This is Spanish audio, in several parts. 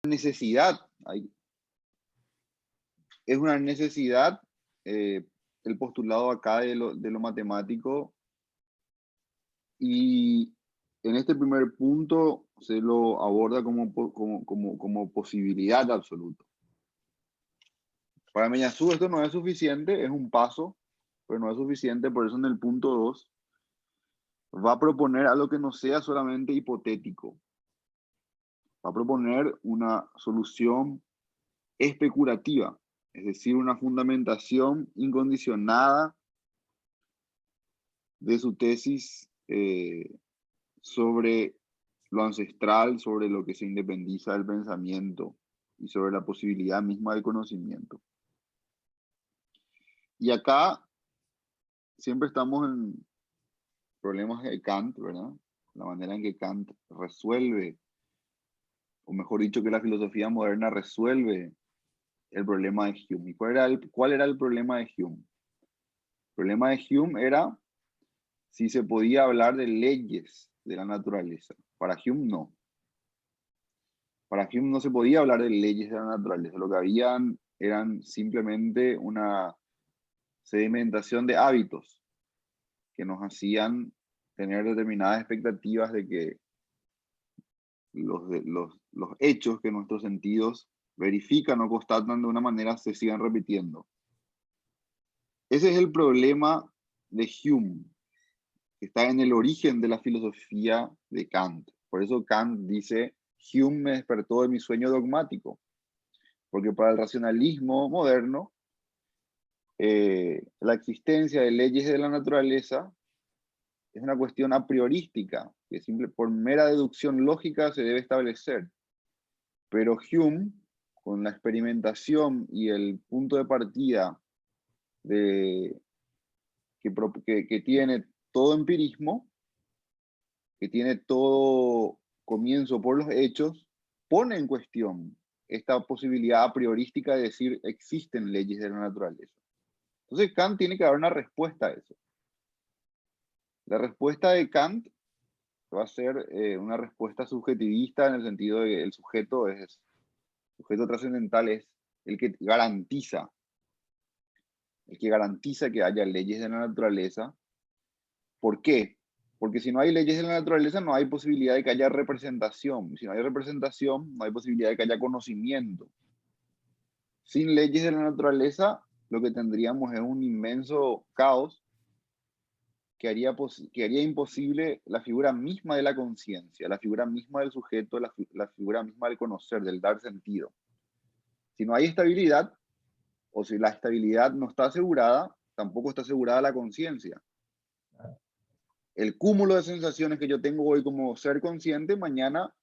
necesidad, es una necesidad el postulado acá de lo matemático, y en este primer punto se lo aborda como posibilidad absoluta. Para Meñazú esto no es suficiente, es un paso, pero no es suficiente, por eso en el punto 2 va a proponer algo que no sea solamente hipotético. Va a proponer una solución especulativa, es decir, una fundamentación incondicionada de su tesis sobre lo ancestral, sobre lo que se independiza del pensamiento y sobre la posibilidad misma del conocimiento. Y acá siempre estamos en problemas de Kant, ¿verdad? La manera en que Kant resuelve, o mejor dicho, que la filosofía moderna resuelve el problema de Hume. ¿Y cuál era el problema de Hume? El problema de Hume era si se podía hablar de leyes de la naturaleza. Para Hume no. Para Hume no se podía hablar de leyes de la naturaleza. Lo que habían eran simplemente una sedimentación de hábitos que nos hacían tener determinadas expectativas de que los hechos que nuestros sentidos verifican o constatan de una manera se sigan repitiendo. Ese es el problema de Hume, que está en el origen de la filosofía de Kant. Por eso Kant dice, Hume me despertó de mi sueño dogmático, porque para el racionalismo moderno, la existencia de leyes de la naturaleza es una cuestión a priorística, que por mera deducción lógica se debe establecer. Pero Hume, con la experimentación y el punto de partida que tiene todo empirismo, que tiene todo comienzo por los hechos, pone en cuestión esta posibilidad a priorística de decir existen leyes de la naturaleza. Entonces Kant tiene que dar una respuesta a eso. La respuesta de Kant va a ser una respuesta subjetivista en el sentido de que el sujeto trascendental es el que garantiza que haya leyes de la naturaleza. ¿Por qué? Porque si no hay leyes de la naturaleza, no hay posibilidad de que haya representación. Si no hay representación, no hay posibilidad de que haya conocimiento. Sin leyes de la naturaleza, lo que tendríamos es un inmenso caos que haría imposible la figura misma de la conciencia, la figura misma del sujeto, la figura misma del conocer, del dar sentido. Si no hay estabilidad, o si la estabilidad no está asegurada, tampoco está asegurada la conciencia. El cúmulo de sensaciones que yo tengo hoy como ser consciente, mañana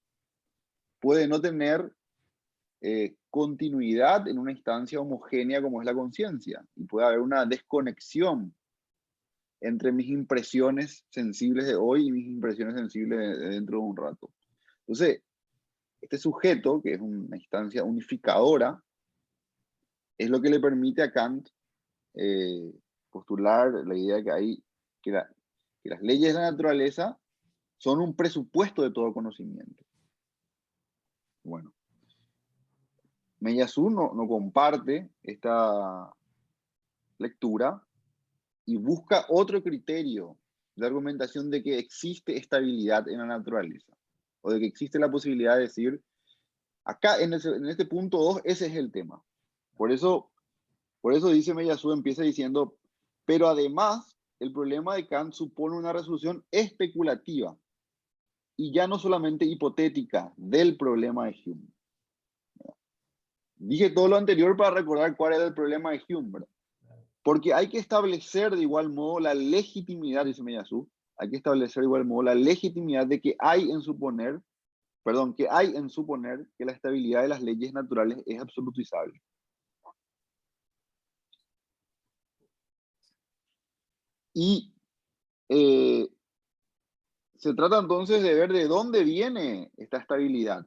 puede no tener continuidad en una instancia homogénea como es la conciencia. Y puede haber una desconexión entre mis impresiones sensibles de hoy y mis impresiones sensibles de dentro de un rato. Entonces, este sujeto, que es una instancia unificadora, es lo que le permite a Kant postular la idea que las leyes de la naturaleza son un presupuesto de todo conocimiento. Bueno, Meillassoux no comparte esta lectura y busca otro criterio de argumentación de que existe estabilidad en la naturaleza, o de que existe la posibilidad de decir, acá en este punto 2, ese es el tema. Por eso dice Meillassoux, empieza diciendo, pero además el problema de Kant supone una resolución especulativa y ya no solamente hipotética del problema de Hume. Dije todo lo anterior para recordar cuál era el problema de Hume, ¿verdad? Porque hay que establecer de igual modo la legitimidad, dice Meillassoux, hay que establecer de igual modo la legitimidad de que hay en suponer que la estabilidad de las leyes naturales es absolutizable. Y se trata entonces de ver de dónde viene esta estabilidad.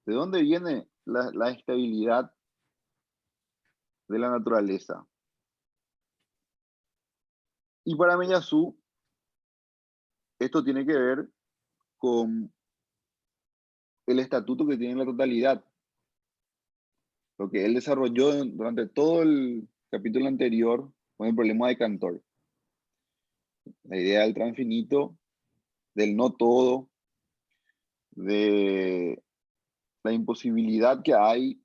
¿De dónde viene la estabilidad de la naturaleza? Y para Meillassoux, esto tiene que ver con el estatuto que tiene la totalidad. Lo que él desarrolló durante todo el capítulo anterior con el problema de Cantor. La idea del transfinito, del no todo, de la imposibilidad que hay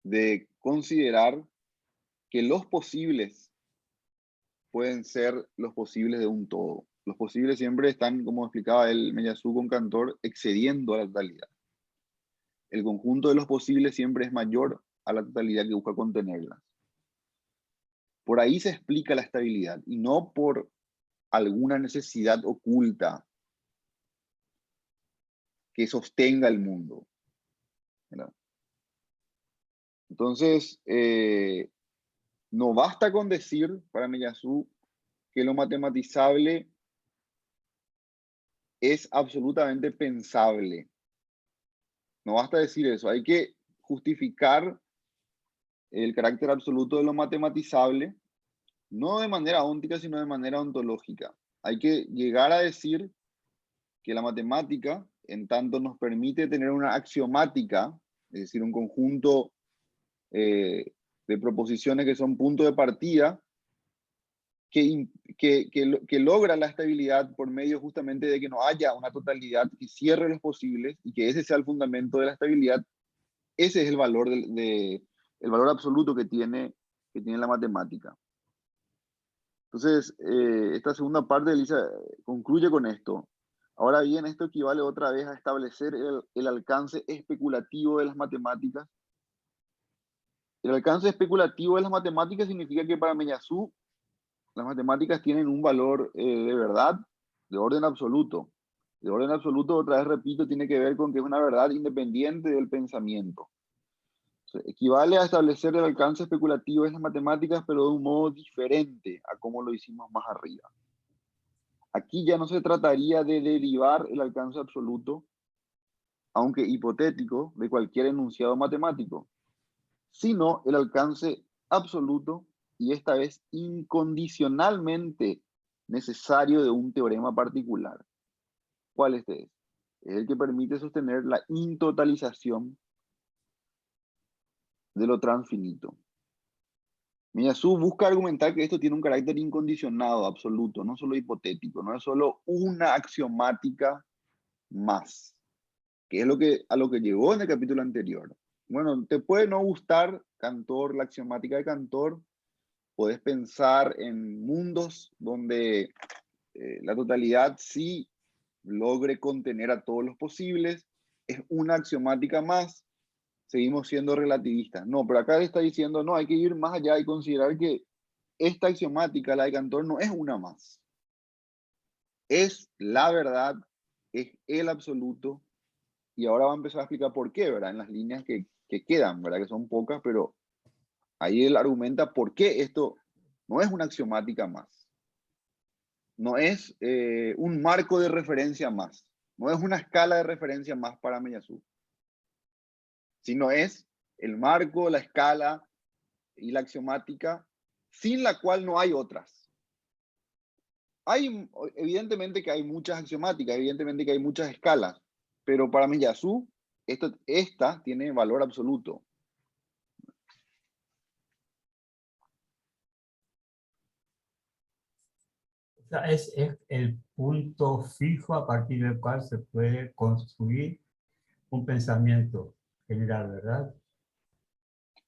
de considerar que los posibles pueden ser los posibles de un todo. Los posibles siempre están, como explicaba el Meillassoux con Cantor, excediendo a la totalidad. El conjunto de los posibles siempre es mayor a la totalidad que busca contenerlas. Por ahí se explica la estabilidad y no por alguna necesidad oculta que sostenga el mundo, ¿verdad? Entonces, no basta con decir, para Meillassoux, que lo matematizable es absolutamente pensable. No basta decir eso, hay que justificar el carácter absoluto de lo matematizable, no de manera óntica, sino de manera ontológica. Hay que llegar a decir que la matemática, en tanto nos permite tener una axiomática, es decir, un conjunto de proposiciones que son punto de partida, que logra la estabilidad por medio justamente de que no haya una totalidad que cierre los posibles y que ese sea el fundamento de la estabilidad. Ese es el valor, el valor absoluto que tiene la matemática. Entonces, esta segunda parte de Lisa concluye con esto. Ahora bien, esto equivale otra vez a establecer el alcance especulativo de las matemáticas. El alcance especulativo de las matemáticas significa que para Meillassoux las matemáticas tienen un valor de verdad, de orden absoluto. De orden absoluto, otra vez repito, tiene que ver con que es una verdad independiente del pensamiento. O sea, equivale a establecer el alcance especulativo de las matemáticas, pero de un modo diferente a como lo hicimos más arriba. Aquí ya no se trataría de derivar el alcance absoluto, aunque hipotético, de cualquier enunciado matemático, sino el alcance absoluto y esta vez incondicionalmente necesario de un teorema particular. ¿Cuál es este? Es el que permite sostener la intotalización de lo transfinito. Meillassoux busca argumentar que esto tiene un carácter incondicionado, absoluto, no solo hipotético, no es solo una axiomática más, que es a lo que llegó en el capítulo anterior. Bueno, te puede no gustar Cantor, la axiomática de Cantor, puedes pensar en mundos donde la totalidad sí logre contener a todos los posibles, es una axiomática más, seguimos siendo relativistas. No, pero acá está diciendo, no, hay que ir más allá y considerar que esta axiomática, la de Cantor, no es una más. Es la verdad, es el absoluto, y ahora va a empezar a explicar por qué, ¿verdad? En las líneas que quedan, ¿verdad? Que son pocas, pero ahí él argumenta por qué esto no es una axiomática más. No es un marco de referencia más. No es una escala de referencia más para Meillassoux. Sino es el marco, la escala y la axiomática sin la cual no hay otras. Evidentemente que hay muchas axiomáticas, evidentemente que hay muchas escalas, pero para Meillassoux esta tiene valor absoluto. O sea, es el punto fijo a partir del cual se puede construir un pensamiento general, ¿verdad?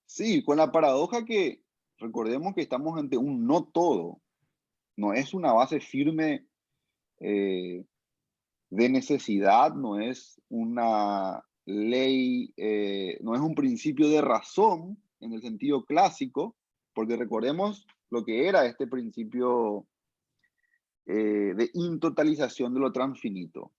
Sí, con la paradoja que recordemos que estamos ante un no todo, no es una base firme de necesidad, no es una ley, no es un principio de razón en el sentido clásico, porque recordemos lo que era este principio de intotalización de lo transfinito.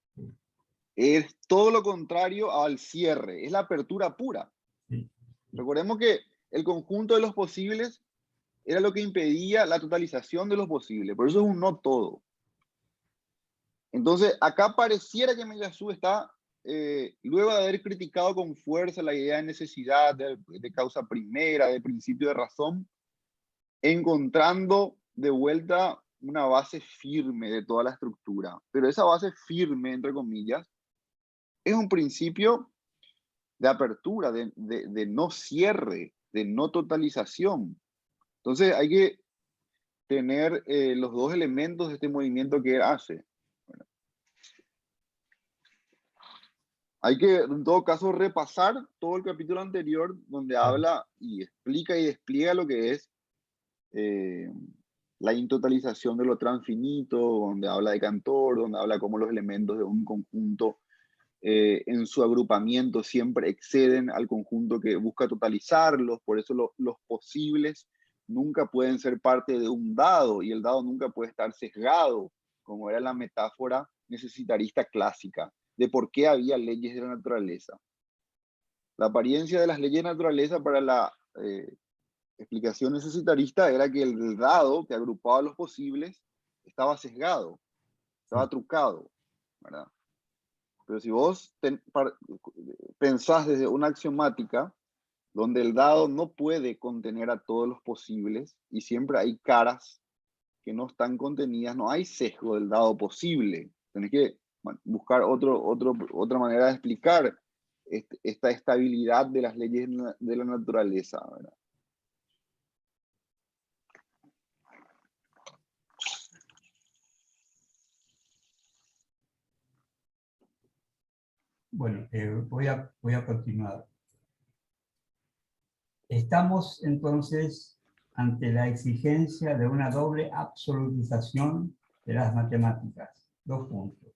Es todo lo contrario al cierre, es la apertura pura. Sí. Recordemos que el conjunto de los posibles era lo que impedía la totalización de los posibles, por eso es un no todo. Entonces, acá pareciera que Meillassoux está, luego de haber criticado con fuerza la idea de necesidad, de causa primera, de principio de razón, encontrando de vuelta una base firme de toda la estructura. Pero esa base firme, entre comillas, es un principio de apertura, de no cierre, de no totalización. Entonces hay que tener los dos elementos de este movimiento que él hace. Bueno, hay que, en todo caso, repasar todo el capítulo anterior donde habla y explica y despliega lo que es la intotalización de lo transfinito, donde habla de Cantor, donde habla cómo los elementos de un conjunto en su agrupamiento siempre exceden al conjunto que busca totalizarlos, por eso los posibles nunca pueden ser parte de un dado y el dado nunca puede estar sesgado, como era la metáfora necesitarista clásica de por qué había leyes de la naturaleza. La apariencia de las leyes de la naturaleza para la explicación necesitarista era que el dado que agrupaba los posibles estaba sesgado, estaba trucado, ¿verdad? Pero si vos pensás desde una axiomática donde el dado no puede contener a todos los posibles y siempre hay caras que no están contenidas, no hay sesgo del dado posible. Tenés que buscar otra manera de explicar esta estabilidad de las leyes de la naturaleza, ¿verdad? Bueno, voy a continuar. Estamos entonces ante la exigencia de una doble absolutización de las matemáticas. Dos puntos.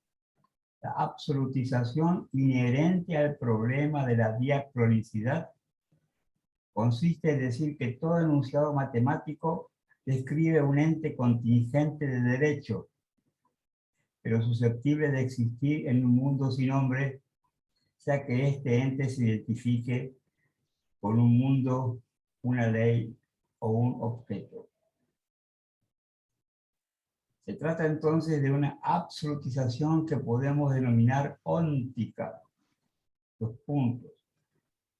La absolutización inherente al problema de la diacronicidad consiste en decir que todo enunciado matemático describe un ente contingente de derecho, pero susceptible de existir en un mundo sin hombre, sea que este ente se identifique con un mundo, una ley o un objeto. Se trata entonces de una absolutización que podemos denominar óntica. Los puntos.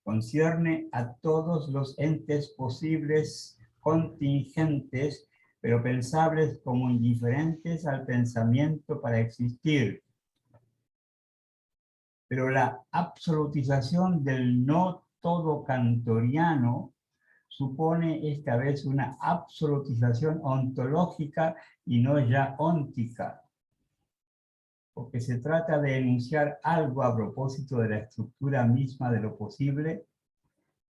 Concierne a todos los entes posibles contingentes, pero pensables como indiferentes al pensamiento para existir. Pero la absolutización del no todo cantoriano supone esta vez una absolutización ontológica y no ya óntica, porque se trata de enunciar algo a propósito de la estructura misma de lo posible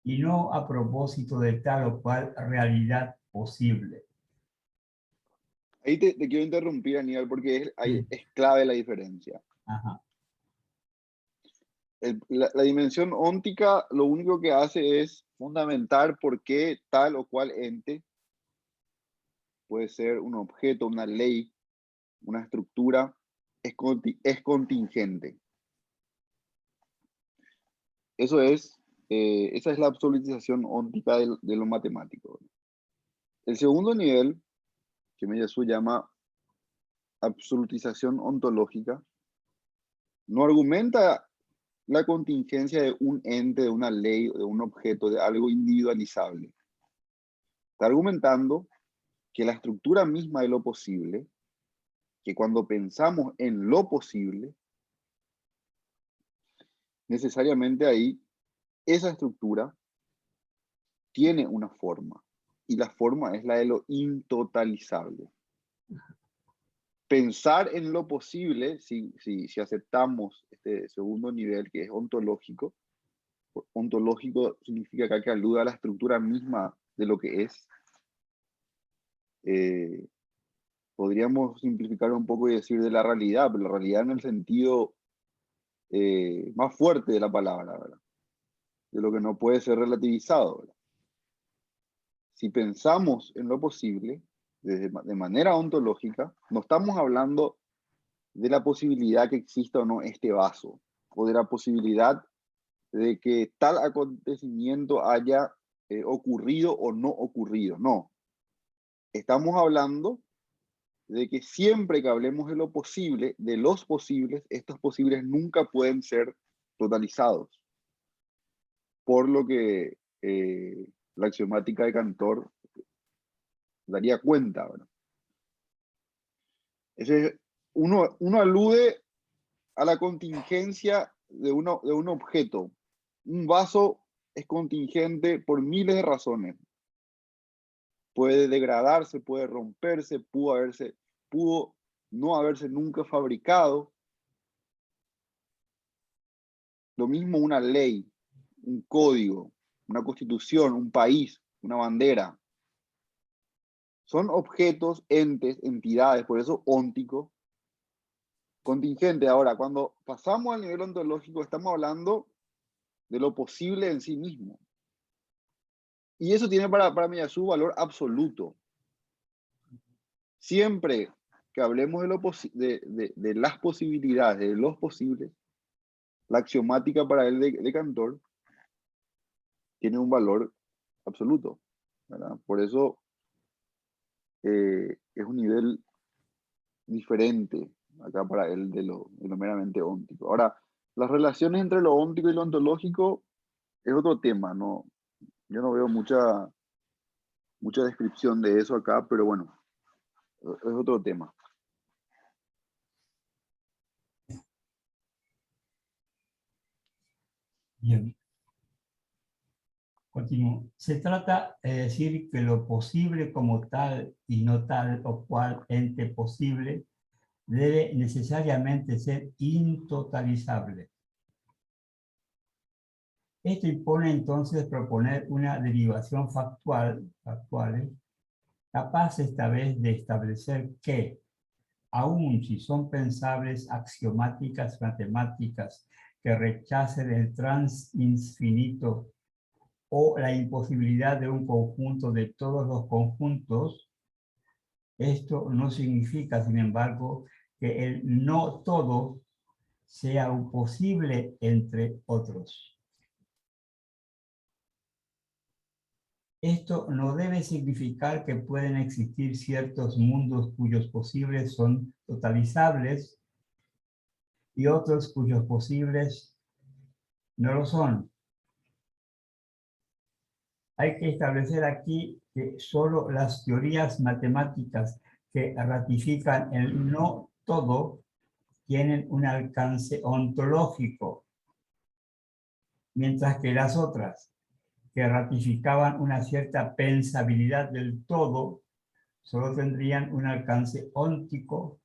y no a propósito de tal o cual realidad posible. Ahí te quiero interrumpir, Aníbal, porque es clave la diferencia. Ajá. La dimensión óntica lo único que hace es fundamentar por qué tal o cual ente puede ser un objeto, una ley, una estructura, es contingente. Eso es, esa es la absolutización óntica de lo matemático. El segundo nivel, que Meillassoux llama absolutización ontológica, no argumenta la contingencia de un ente, de una ley, de un objeto, de algo individualizable. Está argumentando que la estructura misma de lo posible, que cuando pensamos en lo posible, necesariamente ahí esa estructura tiene una forma, y la forma es la de lo intotalizable. Pensar en lo posible, si aceptamos este segundo nivel que es ontológico, ontológico significa acá que alude a la estructura misma de lo que es. Podríamos simplificar un poco y decir de la realidad, pero la realidad en el sentido más fuerte de la palabra, ¿verdad? De lo que no puede ser relativizado, ¿verdad? Si pensamos en lo posible, de manera ontológica, no estamos hablando de la posibilidad que exista o no este vaso, o de la posibilidad de que tal acontecimiento haya ocurrido o no ocurrido. No. Estamos hablando de que siempre que hablemos de lo posible, de los posibles, estos posibles nunca pueden ser totalizados. Por lo que la axiomática de Cantor daría cuenta, ¿verdad? Uno alude a la contingencia de un objeto. Un vaso es contingente por miles de razones. Puede degradarse, puede romperse, pudo no haberse nunca fabricado. Lo mismo una ley, un código, una constitución, un país, una bandera. Son objetos, entes, entidades, por eso óntico, contingente. Ahora, cuando pasamos al nivel ontológico, estamos hablando de lo posible en sí mismo. Y eso tiene para Miyazu valor absoluto. Siempre que hablemos de las posibilidades, de los posibles, la axiomática para él de Cantor tiene un valor absoluto, ¿verdad? Por eso es un nivel diferente acá para él de lo meramente óntico. Ahora, las relaciones entre lo óntico y lo ontológico es otro tema, ¿no? Yo no veo mucha descripción de eso acá, pero bueno, es otro tema. Bien. Continúo. Se trata de decir que lo posible como tal y no tal o cual ente posible debe necesariamente ser intotalizable. Esto impone entonces proponer una derivación factual, capaz esta vez de establecer que, aun si son pensables axiomáticas matemáticas que rechacen el transinfinito o la imposibilidad de un conjunto de todos los conjuntos, esto no significa, sin embargo, que el no todo sea un posible entre otros. Esto no debe significar que pueden existir ciertos mundos cuyos posibles son totalizables y otros cuyos posibles no lo son. Hay que establecer aquí que solo las teorías matemáticas que ratifican el no todo tienen un alcance ontológico, mientras que las otras, que ratificaban una cierta pensabilidad del todo, solo tendrían un alcance óntico,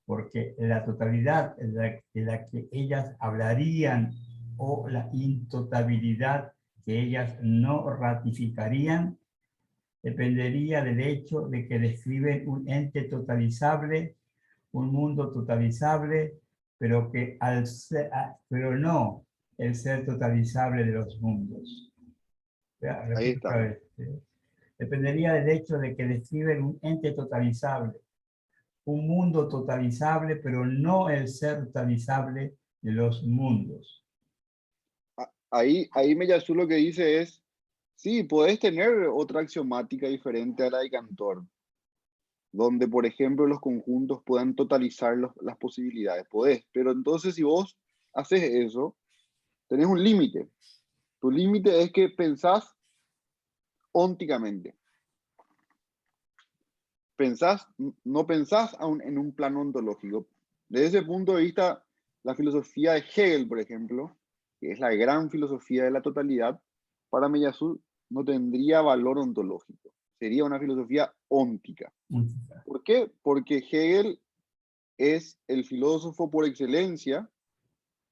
porque la totalidad de la que ellas hablarían o la intotabilidad que ellas no ratificarían dependería del hecho de que describen un ente totalizable, un mundo totalizable, pero pero no el ser totalizable de los mundos. Ahí Repito está. otra vez. Dependería del hecho de que describen un ente totalizable, un mundo totalizable, pero no el ser totalizable de los mundos. Ahí Miyazu lo que dice es, sí, podés tener otra axiomática diferente a la de Cantor, donde, por ejemplo, los conjuntos puedan totalizar las posibilidades. Podés, pero entonces si vos haces eso, tenés un límite. Tu límite es que pensás ónticamente. No pensás en un plano ontológico. Desde ese punto de vista, la filosofía de Hegel, por ejemplo, que es la gran filosofía de la totalidad, para Miyazu no tendría valor ontológico. Sería una filosofía óntica. ¿Por qué? Porque Hegel es el filósofo por excelencia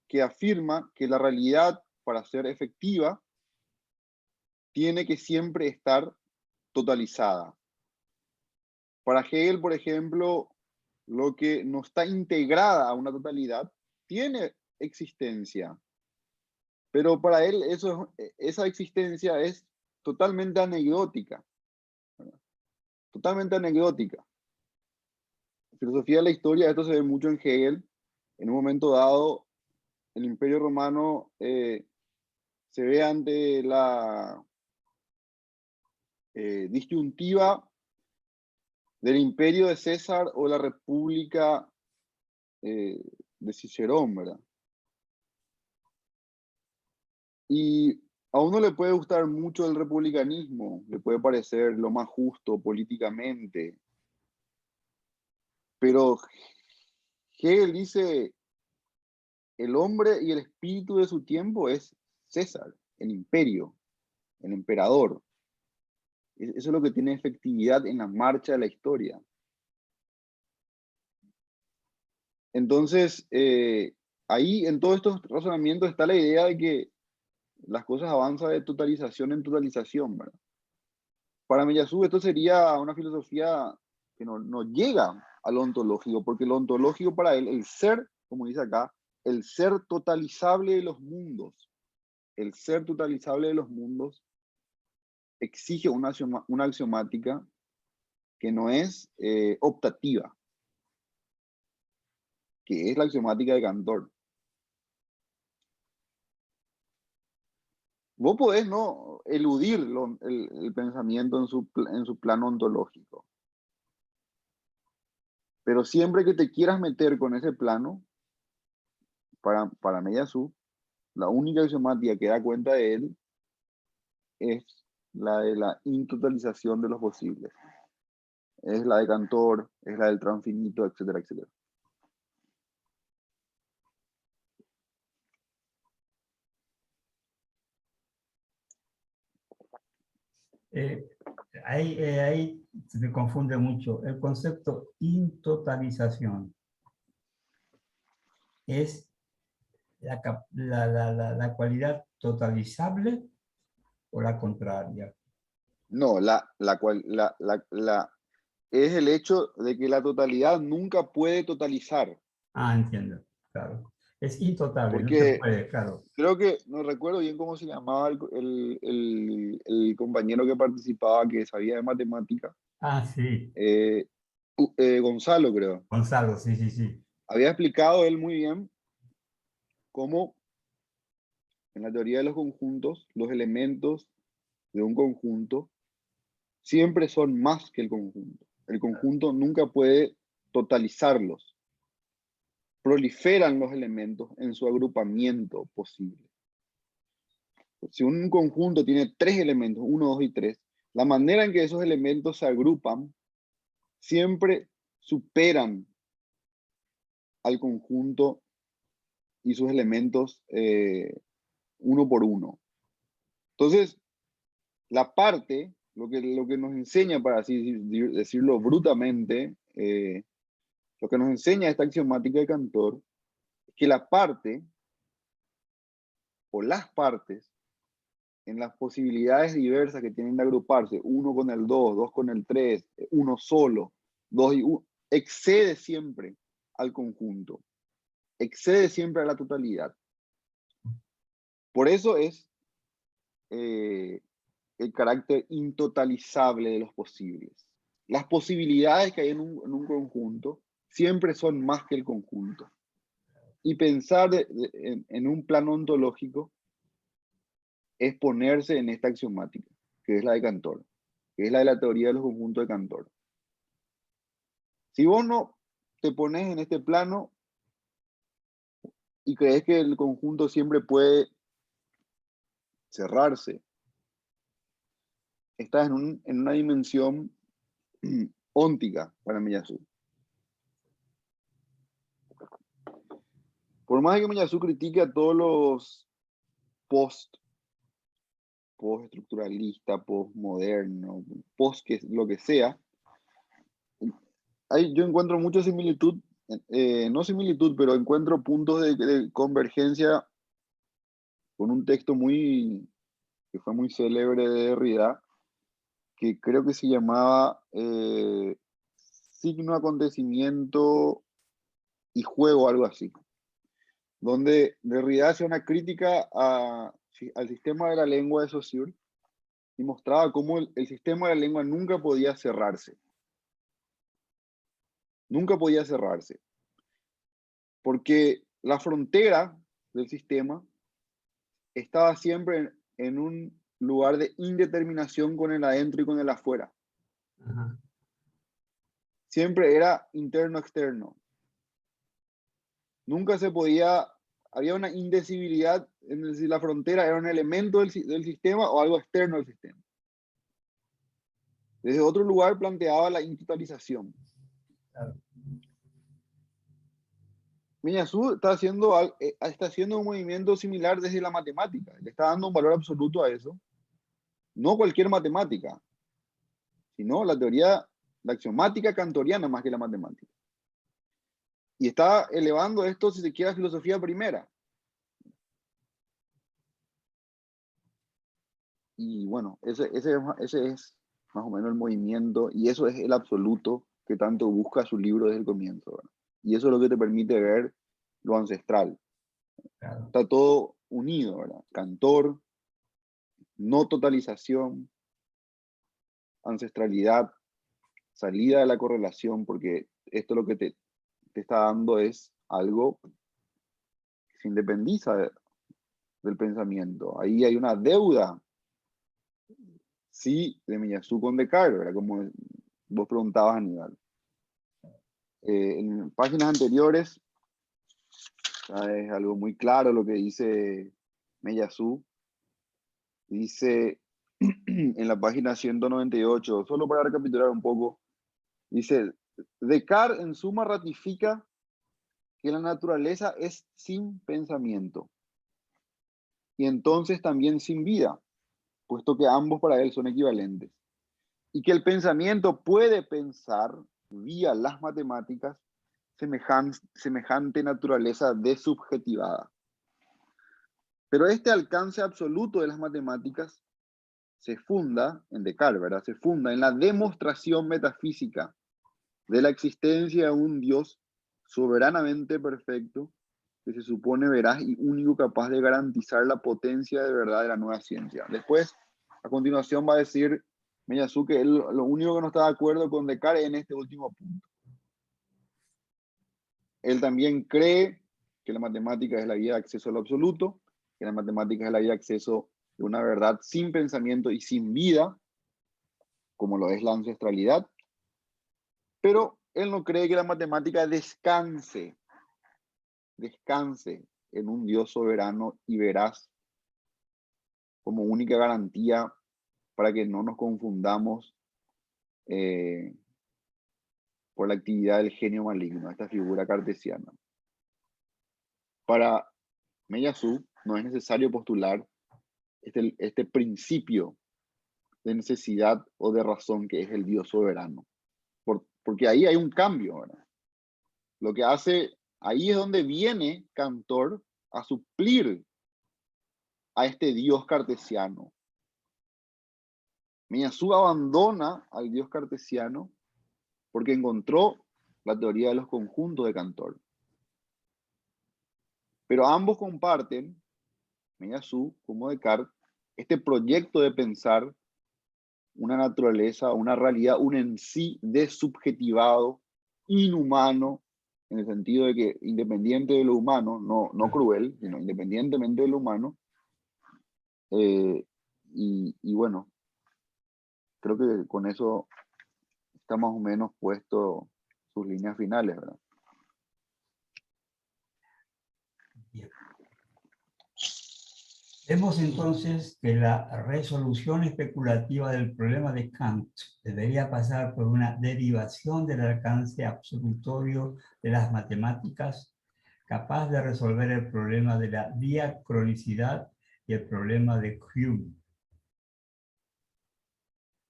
que afirma que la realidad, para ser efectiva, tiene que siempre estar totalizada. Para Hegel, por ejemplo, lo que no está integrada a una totalidad tiene existencia, pero para él esa existencia es totalmente anecdótica, ¿verdad? Totalmente anecdótica. En filosofía de la historia, esto se ve mucho en Hegel. En un momento dado, el Imperio Romano se ve ante la disyuntiva del imperio de César o la república de Cicerón, ¿verdad? Y a uno le puede gustar mucho el republicanismo, le puede parecer lo más justo políticamente, pero Hegel dice, el hombre y el espíritu de su tiempo es César, el imperio, el emperador. Eso es lo que tiene efectividad en la marcha de la historia. Entonces, ahí en todos estos razonamientos está la idea de que las cosas avanzan de totalización en totalización, ¿verdad? Para Miyazu esto sería una filosofía que no llega al ontológico, porque lo ontológico para él, el ser, como dice acá, el ser totalizable de los mundos, el ser totalizable de los mundos exige una axiomática que no es optativa, que es la axiomática de Cantor. Vos podés no eludir el pensamiento en su plano ontológico, pero siempre que te quieras meter con ese plano, para Miyazu, la única axiomática que da cuenta de él es la de la intotalización de los posibles. Es la de Cantor, es la del transfinito, etcétera, etcétera. Ahí se me confunde mucho. El concepto intotalización es la cualidad totalizable o la contraria. No, es el hecho de que la totalidad nunca puede totalizar. Ah, entiendo, claro. Es intotable, no se Porque puede, claro. creo que, no recuerdo bien cómo se llamaba el compañero que participaba, que sabía de matemática, Ah, sí, Gonzalo, creo. Gonzalo, sí, sí, sí. Había explicado él muy bien cómo en la teoría de los conjuntos, los elementos de un conjunto siempre son más que el conjunto. El conjunto nunca puede totalizarlos. Proliferan los elementos en su agrupamiento posible. Si un conjunto tiene tres elementos, 1, 2 y 3, la manera en que esos elementos se agrupan siempre superan al conjunto y sus elementos uno por uno. Entonces, la parte, lo que nos enseña, para así decirlo brutamente, lo que nos enseña esta axiomática de Cantor, es que la parte o las partes en las posibilidades diversas que tienen de agruparse, 1 con el 2, 2 con el 3, 1 solo, 2 y 1, excede siempre al conjunto, excede siempre a la totalidad. Por eso es el carácter intotalizable de los posibles. Las posibilidades que hay en un conjunto siempre son más que el conjunto. Y pensar en un plano ontológico es ponerse en esta axiomática, que es la de Cantor, que es la de la teoría de los conjuntos de Cantor. Si vos no te pones en este plano y crees que el conjunto siempre puede cerrarse, estás en una dimensión óntica para Miyazu. Por más que Miyazu critique a todos los post-estructuralista, post-moderno, post que lo que sea, yo encuentro mucha similitud, no similitud, pero encuentro puntos de convergencia con un texto que fue muy célebre de Derrida, que creo que se llamaba Signo, Acontecimiento y Juego, algo así, donde Derrida hace una crítica al sistema de la lengua de Saussure y mostraba cómo el sistema de la lengua nunca podía cerrarse. Nunca podía cerrarse. Porque la frontera del sistema estaba siempre en un lugar de indeterminación con el adentro y con el afuera. Ajá. Siempre era interno-externo. Nunca se podía, había una indecibilidad en si la frontera era un elemento del sistema o algo externo al sistema. Desde otro lugar planteaba la intotalización. Claro. Miyazu está haciendo un movimiento similar desde la matemática. Le está dando un valor absoluto a eso. No cualquier matemática, sino la teoría, la axiomática kantoriana más que la matemática. Y está elevando esto, si se quiere, a filosofía primera. Y bueno, ese es más o menos el movimiento, y eso es el absoluto que tanto busca su libro desde el comienzo, ¿verdad? Y eso es lo que te permite ver lo ancestral. Claro. Está todo unido, ¿verdad? Cantor, no totalización, ancestralidad, salida de la correlación, porque esto lo que te está dando es algo que se independiza del pensamiento. Ahí hay una deuda, sí, de Miyazu con Descartes, ¿verdad? Como vos preguntabas, Aníbal. En páginas anteriores, es algo muy claro lo que dice Miyazu. Dice en la página 198, solo para recapitular un poco, dice, Descartes en suma ratifica que la naturaleza es sin pensamiento y entonces también sin vida, puesto que ambos para él son equivalentes, y que el pensamiento puede pensar vía las matemáticas semejante naturaleza desubjetivada. Pero este alcance absoluto de las matemáticas se funda en Descartes, ¿verdad? Se funda en la demostración metafísica de la existencia de un Dios soberanamente perfecto que se supone veraz y único capaz de garantizar la potencia de verdad de la nueva ciencia. Después, a continuación, va a decir Miyazu que él lo único que no está de acuerdo con Descartes en este último punto. Él también cree que la matemática es la vía de acceso a lo absoluto, que la matemática es la vía de acceso de una verdad sin pensamiento y sin vida, como lo es la ancestralidad, pero él no cree que la matemática descanse en un Dios soberano y veraz como única garantía para que no nos confundamos por la actividad del genio maligno, esta figura cartesiana. Para Miyazu no es necesario postular este principio de necesidad o de razón que es el Dios soberano, porque ahí hay un cambio, ¿verdad? Lo que hace, ahí es donde viene Cantor a suplir a este Dios cartesiano. Miyazu abandona al Dios cartesiano porque encontró la teoría de los conjuntos de Cantor. Pero ambos comparten, Miyazu como Descartes, este proyecto de pensar una naturaleza, una realidad, un en sí desubjetivado, inhumano, en el sentido de que independiente de lo humano, no cruel, sino independientemente de lo humano. Y bueno, creo que con eso está más o menos puesto sus líneas finales, ¿verdad? Bien. Vemos entonces que la resolución especulativa del problema de Kant debería pasar por una derivación del alcance absolutorio de las matemáticas, capaz de resolver el problema de la diacronicidad y el problema de Hume.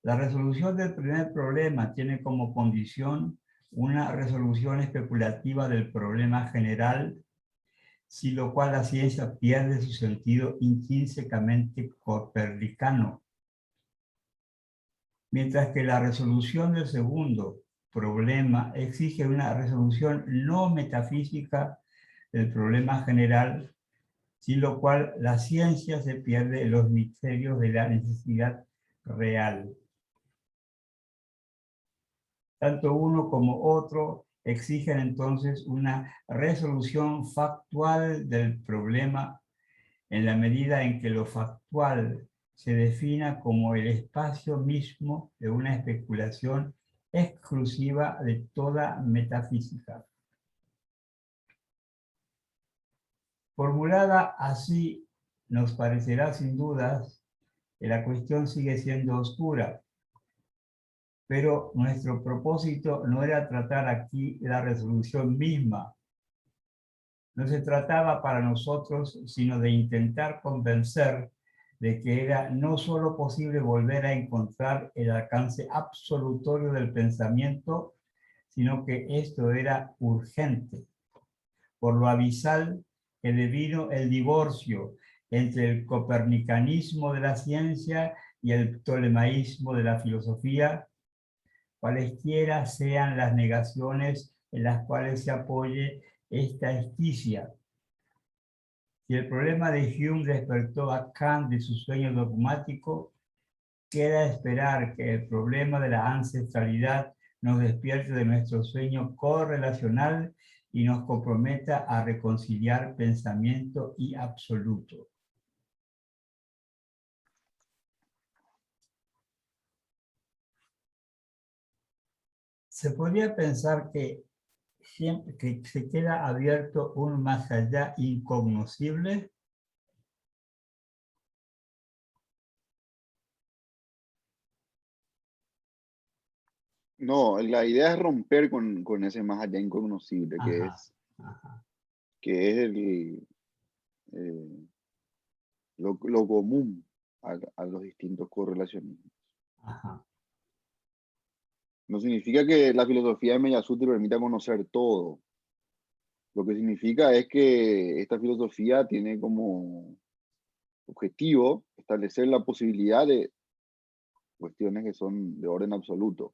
La resolución del primer problema tiene como condición una resolución especulativa del problema general, sin lo cual la ciencia pierde su sentido intrínsecamente copernicano. Mientras que la resolución del segundo problema exige una resolución no metafísica del problema general, sin lo cual la ciencia se pierde en los misterios de la necesidad real. Tanto uno como otro exigen entonces una resolución factual del problema en la medida en que lo factual se defina como el espacio mismo de una especulación exclusiva de toda metafísica. Formulada así, nos parecerá sin dudas que la cuestión sigue siendo oscura, pero nuestro propósito no era tratar aquí la resolución misma, No se trataba para nosotros sino de intentar convencer de que era no solo posible volver a encontrar el alcance absolutorio del pensamiento, sino que esto era urgente. Por lo abisal que devino el divorcio entre el copernicanismo de la ciencia y el ptolemaísmo de la filosofía, cualesquiera sean las negaciones en las cuales se apoye esta esquicia. Si el problema de Hume despertó a Kant de su sueño dogmático, queda esperar que el problema de la ancestralidad nos despierte de nuestro sueño correlacional y nos comprometa a reconciliar pensamiento y absoluto. Se podría pensar que siempre que se queda abierto un más allá incognoscible. No, la idea es romper con ese más allá incognoscible, Ajá, ajá, que es lo común a los distintos correlacionismos. ajá. No significa que la filosofía de Meillassoux te permita conocer todo. Lo que significa es que esta filosofía tiene como objetivo establecer la posibilidad de cuestiones que son de orden absoluto.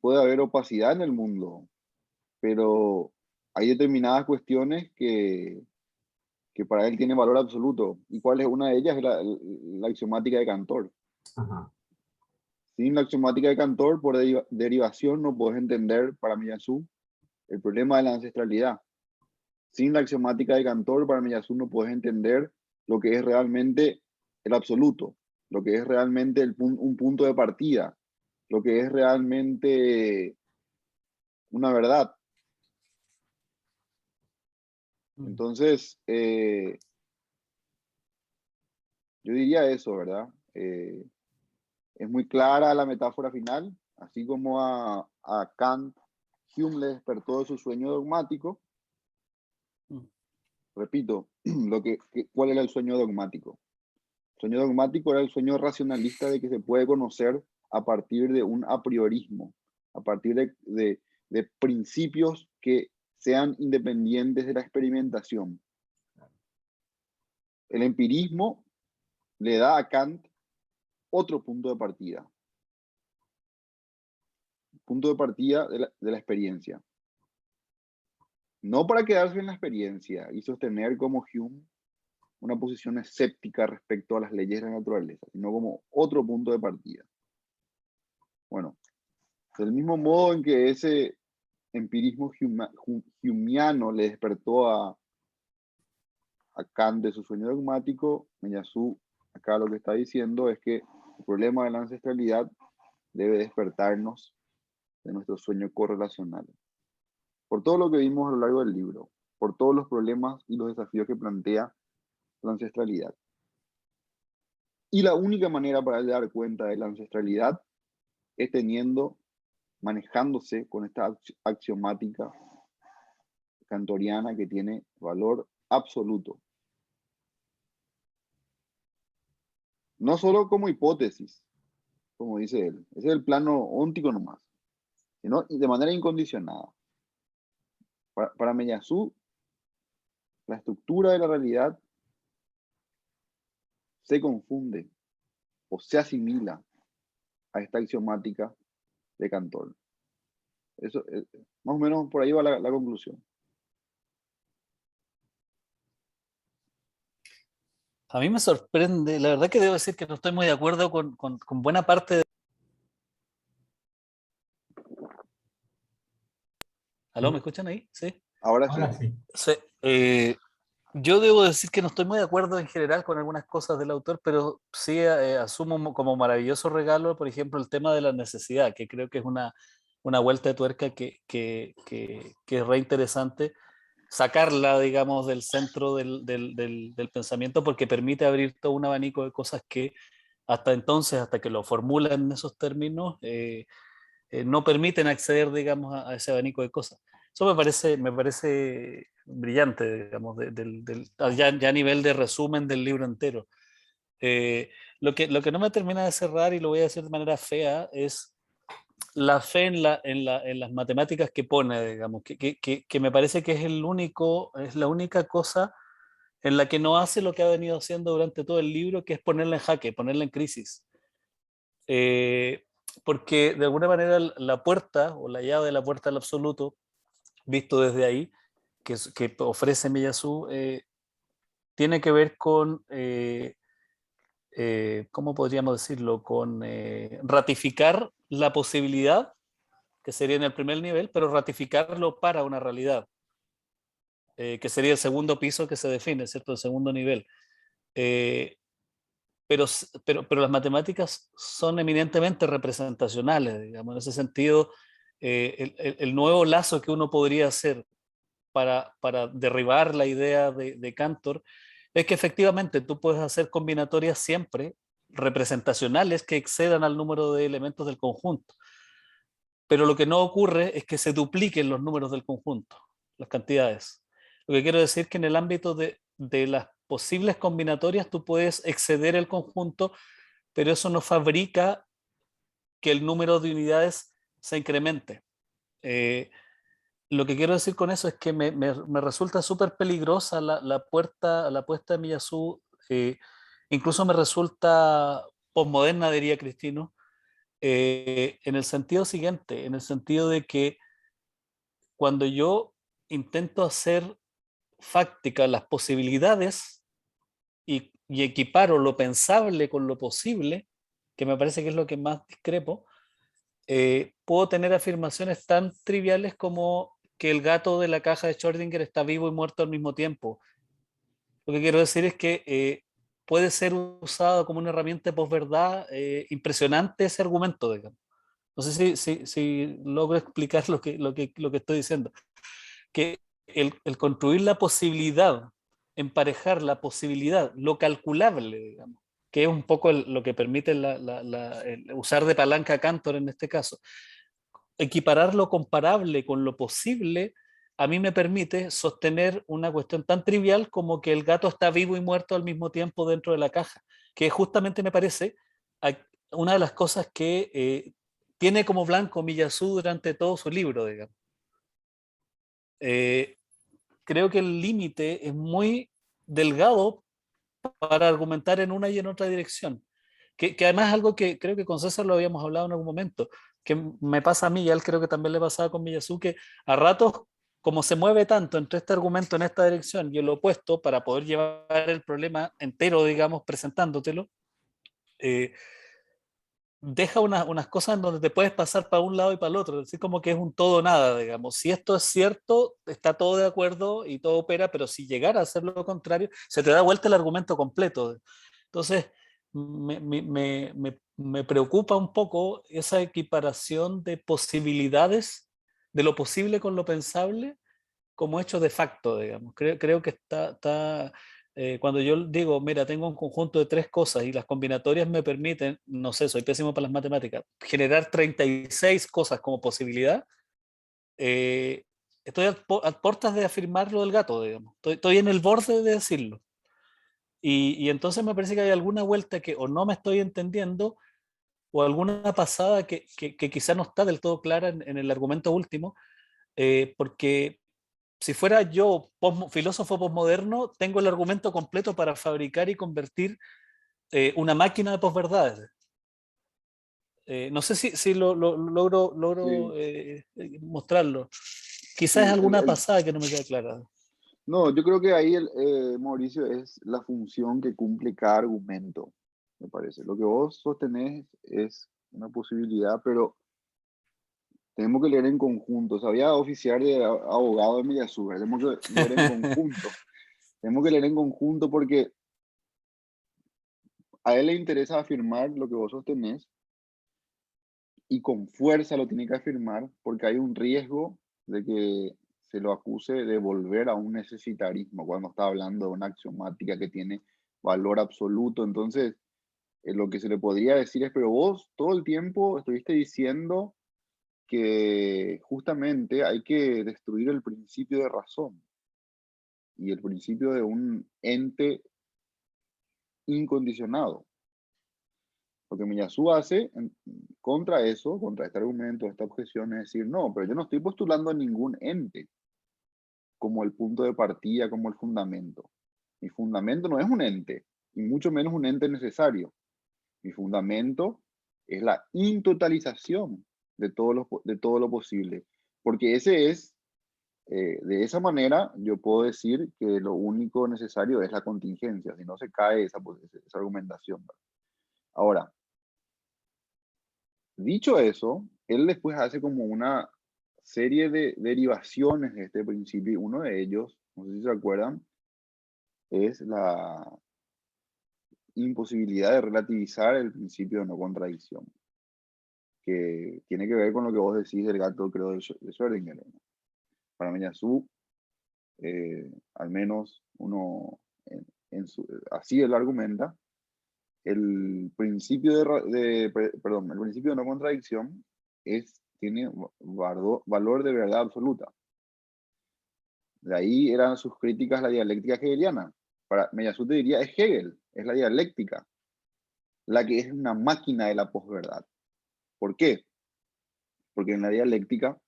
Puede haber opacidad en el mundo, pero hay determinadas cuestiones que para él tienen valor absoluto. ¿Y cuál es una de ellas? Es la axiomática de Cantor. Ajá. Sin la axiomática de Cantor, por derivación, no puedes entender, para Meillassoux, el problema de la ancestralidad. Sin la axiomática de Cantor, para Meillassoux, no puedes entender lo que es realmente el absoluto, lo que es realmente un punto de partida, lo que es realmente una verdad. Entonces, yo diría eso, ¿verdad? Es muy clara la metáfora final, así como a Kant, Hume le despertó de su sueño dogmático. Repito, ¿cuál era el sueño dogmático? El sueño dogmático era el sueño racionalista de que se puede conocer a partir de un a priorismo, a partir de principios que sean independientes de la experimentación. El empirismo le da a Kant otro punto de partida. Punto de partida de la experiencia. No para quedarse en la experiencia y sostener como Hume una posición escéptica respecto a las leyes de la naturaleza, sino como otro punto de partida. Bueno, del mismo modo en que ese empirismo humiano le despertó a Kant de su sueño dogmático, Meillassoux acá lo que está diciendo es que el problema de la ancestralidad debe despertarnos de nuestro sueño correlacional. Por todo lo que vimos a lo largo del libro, por todos los problemas y los desafíos que plantea la ancestralidad. Y la única manera para dar cuenta de la ancestralidad es manejándose con esta axiomática kantoriana que tiene valor absoluto. No solo como hipótesis, como dice él, ese es el plano óntico nomás, sino de manera incondicionada. Para Meillassoux, la estructura de la realidad se confunde o se asimila a esta axiomática de Cantor. Eso, más o menos por ahí va la conclusión. A mí me sorprende, la verdad que debo decir que no estoy muy de acuerdo con buena parte de... ¿Aló, me escuchan ahí? Sí. Ahora Ahora sí. sí. Sí. Yo debo decir que no estoy muy de acuerdo en general con algunas cosas del autor, pero sí asumo como maravilloso regalo, por ejemplo, el tema de la necesidad, que creo que es una vuelta de tuerca que es re interesante sacarla, digamos, del centro del pensamiento, porque permite abrir todo un abanico de cosas que hasta entonces, hasta que lo formulan en esos términos, no permiten acceder, digamos, a ese abanico de cosas. Eso me parece brillante, digamos, ya a nivel de resumen del libro entero. Lo que no me termina de cerrar, y lo voy a decir de manera fea, es la fe en las matemáticas que pone, digamos, que me parece que es la única cosa en la que no hace lo que ha venido haciendo durante todo el libro, que es ponerla en jaque, ponerla en crisis. Porque de alguna manera la puerta, o la llave de la puerta al absoluto, visto desde ahí, que ofrece Miyazu, tiene que ver con, ¿cómo podríamos decirlo? Con ratificar la posibilidad, que sería en el primer nivel, pero ratificarlo para una realidad, que sería el segundo piso que se define, ¿cierto? El segundo nivel. Pero las matemáticas son eminentemente representacionales, digamos, en ese sentido, el nuevo lazo que uno podría hacer para derribar la idea de Cantor es que efectivamente tú puedes hacer combinatorias siempre representacionales que excedan al número de elementos del conjunto, pero lo que no ocurre es que se dupliquen los números del conjunto, las cantidades. Lo que quiero decir es que en el ámbito de las posibles combinatorias tú puedes exceder el conjunto, pero eso no fabrica que el número de unidades se incremente. Lo que quiero decir con eso es que me resulta súper peligrosa la puesta de Miyazu, incluso me resulta posmoderna, diría Cristino, en el sentido siguiente, en el sentido de que cuando yo intento hacer fácticas las posibilidades y equiparo lo pensable con lo posible, que me parece que es lo que más discrepo, puedo tener afirmaciones tan triviales como que el gato de la caja de Schrödinger está vivo y muerto al mismo tiempo. Lo que quiero decir es que puede ser usado como una herramienta de posverdad impresionante ese argumento, digamos. No sé si logro explicar lo que estoy diciendo. Que el construir la posibilidad, emparejar la posibilidad, lo calculable, digamos, que es un poco lo que permite el usar de palanca Cantor en este caso, equiparar lo comparable con lo posible, a mí me permite sostener una cuestión tan trivial como que el gato está vivo y muerto al mismo tiempo dentro de la caja, que justamente me parece una de las cosas que tiene como blanco Miyazu durante todo su libro, digamos. Creo que el límite es muy delgado para argumentar en una y en otra dirección. Que además es algo que creo que con César lo habíamos hablado en algún momento, que me pasa a mí, y a él creo que también le pasaba con Miyazu, que a ratos, como se mueve tanto entre este argumento en esta dirección y el opuesto, para poder llevar el problema entero, digamos, presentándotelo, deja unas cosas en donde te puedes pasar para un lado y para el otro, es decir, como que es un todo nada, digamos. Si esto es cierto, está todo de acuerdo y todo opera, pero si llegara a ser lo contrario, se te da vuelta el argumento completo. Entonces, me preocupa un poco esa equiparación de posibilidades, de lo posible con lo pensable, como hecho de facto, digamos. Creo que está cuando yo digo, mira, tengo un conjunto de tres cosas y las combinatorias me permiten, no sé, soy pésimo para las matemáticas, generar 36 cosas como posibilidad, eh, estoy a puertas de afirmar lo del gato, digamos. Estoy en el borde de decirlo. Y entonces me parece que hay alguna vuelta que o no me estoy entendiendo o alguna pasada que quizá no está del todo clara en el argumento último, porque si fuera yo filósofo posmoderno, tengo el argumento completo para fabricar y convertir una máquina de posverdades. No sé si logro Sí, mostrarlo. Quizás es sí, alguna pasada que no me queda clara. no, yo creo que ahí, Mauricio, es la función que cumple cada argumento, me parece. Lo que vos sostenés es una posibilidad, pero tenemos que leer en conjunto. O sea, voy a oficiar de abogado de Miyazu, tenemos que leer en conjunto. Tenemos que leer en conjunto porque a él le interesa afirmar lo que vos sostenés y con fuerza lo tiene que afirmar porque hay un riesgo de que se lo acuse de volver a un necesitarismo cuando está hablando de una axiomática que tiene valor absoluto. Entonces, lo que se le podría decir es, pero vos todo el tiempo estuviste diciendo que justamente hay que destruir el principio de razón y el principio de un ente incondicionado. Lo que Miyazu hace contra eso, contra este argumento, esta objeción, es decir, no, pero yo no estoy postulando a ningún ente como el punto de partida, como el fundamento. Mi fundamento no es un ente, y mucho menos un ente necesario. Mi fundamento es la intotalización de todo lo posible, porque ese es, de esa manera, yo puedo decir que lo único necesario es la contingencia, si no se cae esa argumentación. Ahora, dicho eso, él después hace como una serie de derivaciones de este principio, y uno de ellos, no sé si se acuerdan, es la imposibilidad de relativizar el principio de no contradicción, que tiene que ver con lo que vos decís del gato, creo, de Schrödinger, ¿no? Para Miyazu, al menos uno, así él argumenta, el principio perdón, el principio de no contradicción tiene valor de verdad absoluta. De ahí eran sus críticas a la dialéctica hegeliana. Para Miyazu te diría, es Hegel, es la dialéctica, la que es una máquina de la posverdad. ¿Por qué? Porque en la dialéctica,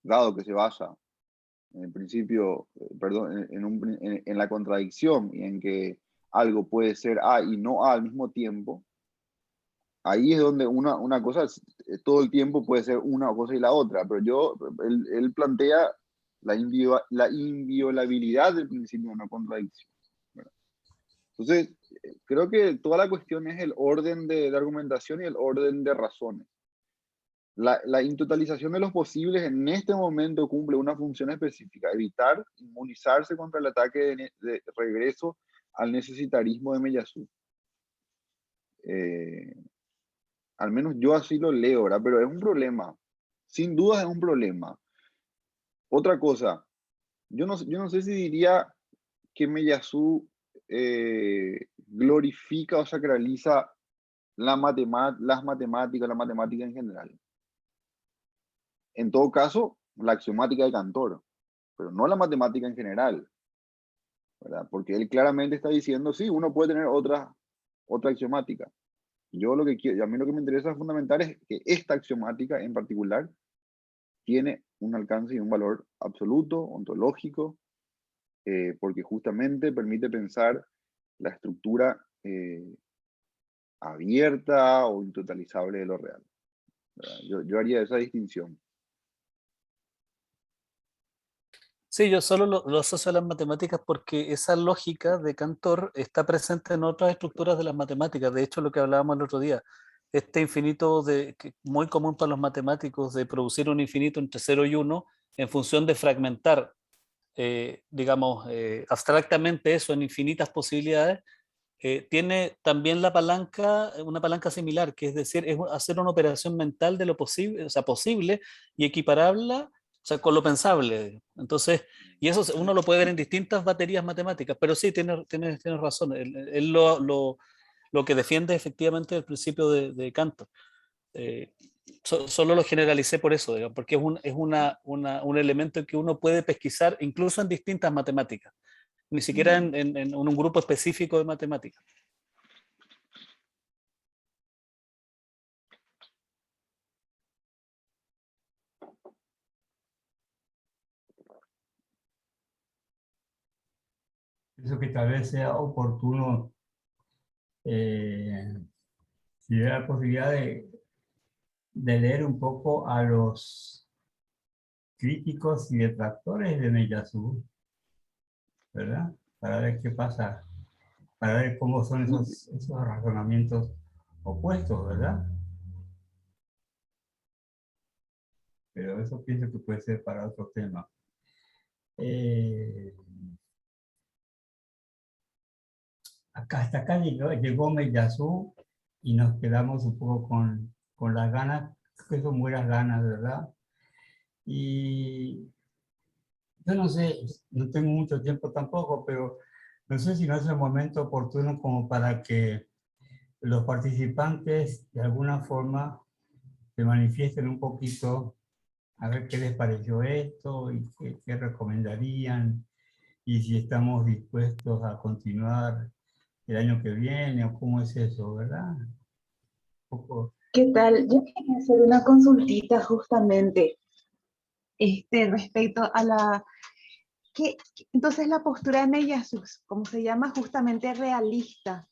dado que se basa en el principio, perdón, en la contradicción y en que algo puede ser A y no A al mismo tiempo, ahí es donde una cosa, todo el tiempo puede ser una cosa y la otra, pero él plantea la inviolabilidad del principio de no contradicción. ¿Verdad? Entonces, creo que toda la cuestión es el orden de argumentación y el orden de razones. La intotalización de los posibles en este momento cumple una función específica: evitar inmunizarse contra el ataque de regreso al necesitarismo de Miyazu. Al menos yo así lo leo, ¿verdad? Pero es un problema. Sin duda es un problema. Otra cosa, yo no sé si diría que Miyazu glorifica o sacraliza las matemáticas, la matemática en general. En todo caso, la axiomática de Cantor, pero no la matemática en general, ¿verdad? Porque él claramente está diciendo, sí, uno puede tener otra axiomática. Yo lo que quiero, a mí lo que me interesa fundamental es que esta axiomática en particular tiene un alcance y un valor absoluto, ontológico, porque justamente permite pensar la estructura abierta o intotalizable de lo real. Yo haría esa distinción. Sí, yo solo lo asocio a las matemáticas porque esa lógica de Cantor está presente en otras estructuras de las matemáticas. De hecho, lo que hablábamos el otro día, este infinito muy común para los matemáticos de producir un infinito entre 0 y 1 en función de fragmentar, digamos, abstractamente eso en infinitas posibilidades, tiene también una palanca similar, que es decir, es hacer una operación mental de lo posible, o sea, posible y equipararla, o sea, con lo pensable. Entonces, y eso uno lo puede ver en distintas baterías matemáticas, pero sí, tiene razón. Él lo que defiende efectivamente el principio de Cantor. Solo lo generalicé por eso, digamos, porque es un elemento que uno puede pesquisar incluso en distintas matemáticas, ni siquiera en un grupo específico de matemáticas. Eso que tal vez sea oportuno, si hay la posibilidad de leer un poco a los críticos y detractores de Miyazu, ¿verdad? Para ver qué pasa, para ver cómo son esos razonamientos opuestos, ¿verdad? Pero eso pienso que puede ser para otro tema. Hasta acá llegó Miyazu y nos quedamos un poco con las ganas, que son buenas ganas, ¿verdad? Y yo no sé, no tengo mucho tiempo tampoco, pero no sé si no es el momento oportuno como para que los participantes de alguna forma se manifiesten un poquito, a ver qué les pareció esto y qué recomendarían, y si estamos dispuestos a continuar el año que viene, o cómo es eso, ¿verdad? Un poco. ¿Qué tal? Yo quería hacer una consultita justamente respecto a entonces la postura de Meillassoux, como se llama, justamente realista,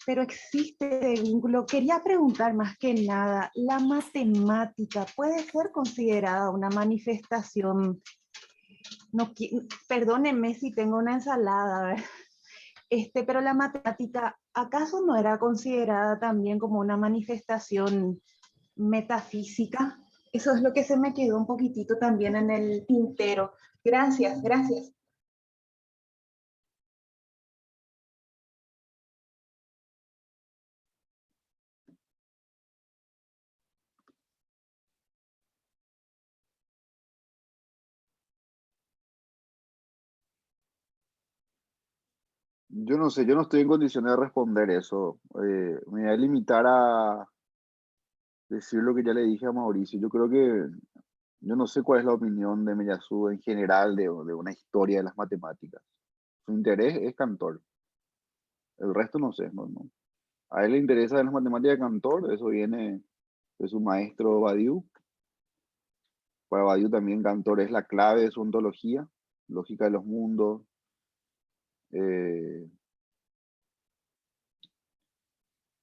pero existe el vínculo. Quería preguntar más que nada, ¿la matemática puede ser considerada una manifestación? No, perdónenme si tengo una ensalada, ¿verdad? Pero la matemática, ¿acaso no era considerada también como una manifestación metafísica? Eso es lo que se me quedó un poquitito también en el tintero. Gracias, gracias. Yo no sé, yo no estoy en condiciones de responder eso. Me voy a limitar a decir lo que ya le dije a Mauricio. Yo creo que, yo no sé cuál es la opinión de Meillassoux en general de una historia de las matemáticas. Su interés es Cantor. El resto no sé, no. A él le interesa de las matemáticas de Cantor, eso viene de su maestro Badiou. Para Badiou también Cantor es la clave de su ontología, lógica de los mundos.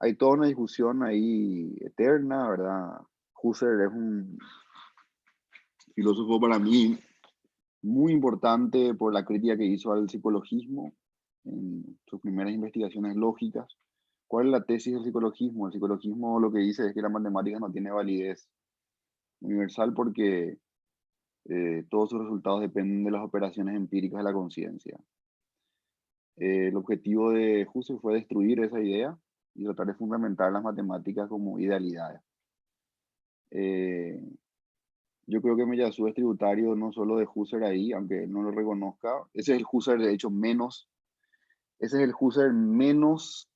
Hay toda una discusión ahí eterna, ¿verdad? Husserl es un filósofo para mí muy importante por la crítica que hizo al psicologismo en sus primeras investigaciones lógicas. ¿Cuál es la tesis del psicologismo? El psicologismo lo que dice es que la matemática no tiene validez universal porque todos sus resultados dependen de las operaciones empíricas de la conciencia. El objetivo de Husserl fue destruir esa idea y tratar de fundamentar las matemáticas como idealidades. Yo creo que Meillassoux es tributario no solo de Husserl ahí, aunque no lo reconozca. Ese es el Husserl, de hecho, ese es el Husserl menos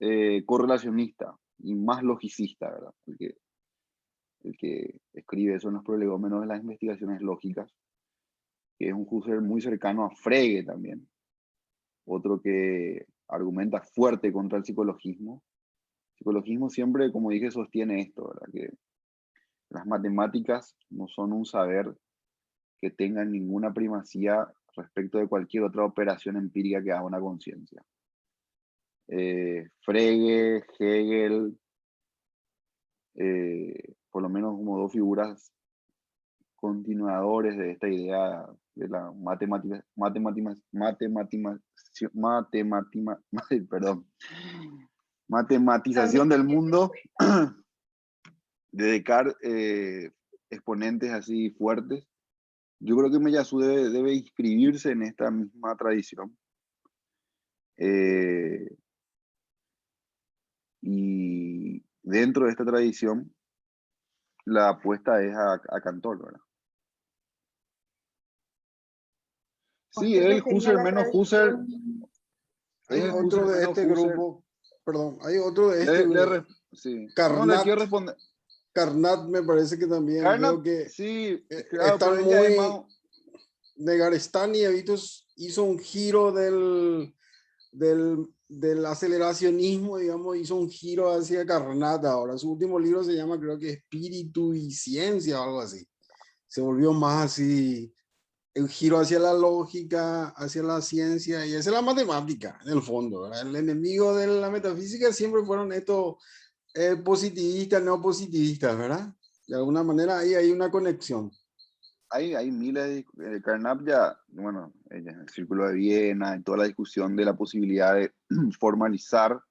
correlacionista y más logicista, ¿verdad? El que escribe eso en los prolegómenos de las investigaciones lógicas, que es un Husserl muy cercano a Frege también. Otro que argumenta fuerte contra el psicologismo. El psicologismo siempre, como dije, sostiene esto, ¿verdad? Que las matemáticas no son un saber que tenga ninguna primacía respecto de cualquier otra operación empírica que haga una conciencia. Frege, Hegel, por lo menos como dos figuras continuadores de esta idea de la matematización del mundo, de Descartes, exponentes así fuertes. Yo creo que Meillassoux debe inscribirse en esta misma tradición. Y dentro de esta tradición, la apuesta es a Cantor, ¿verdad? Sí, es el Husserl menos Husserl. Hay otro de este grupo, perdón, hay otro de este grupo. Sí. Carnat, no le quiero responder. Carnat me parece que también Carnat, creo que sí, claro, están pero muy... más... Negarestán y Avitos hizo un giro del aceleracionismo, digamos, hizo un giro hacia Carnat ahora. Su último libro se llama, creo que Espíritu y Ciencia o algo así. Se volvió más así, el giro hacia la lógica, hacia la ciencia y hacia la matemática, en el fondo, ¿verdad? El enemigo de la metafísica siempre fueron estos positivistas, neopositivistas, ¿verdad? De alguna manera ahí hay una conexión. Hay miles de Carnap ya, bueno, el Círculo de Viena, toda la discusión de la posibilidad de formalizar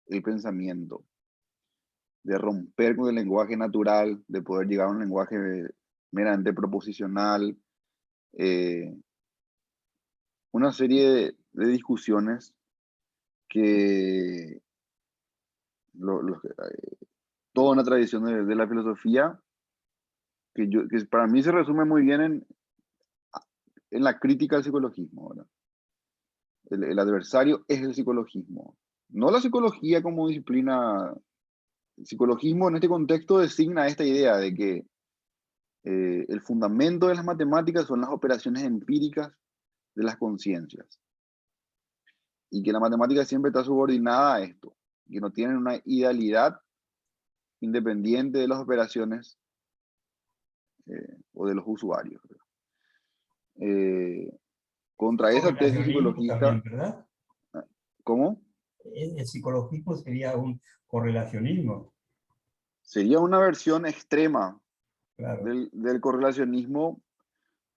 el pensamiento, de romper con el lenguaje natural, de poder llegar a un lenguaje meramente proposicional, una serie de discusiones que toda una tradición de la filosofía que para mí se resume muy bien en la crítica al psicologismo, ¿verdad? El adversario es el psicologismo, no la psicología como disciplina. El psicologismo en este contexto designa esta idea de que El fundamento de las matemáticas son las operaciones empíricas de las conciencias. Y que la matemática siempre está subordinada a esto, que no tienen una idealidad independiente de las operaciones o de los usuarios. Contra esa tesis Correlacionismo también, psicologista, ¿verdad? ¿cómo? El psicologismo sería un correlacionismo, Sería una versión extrema claro. del correlacionismo,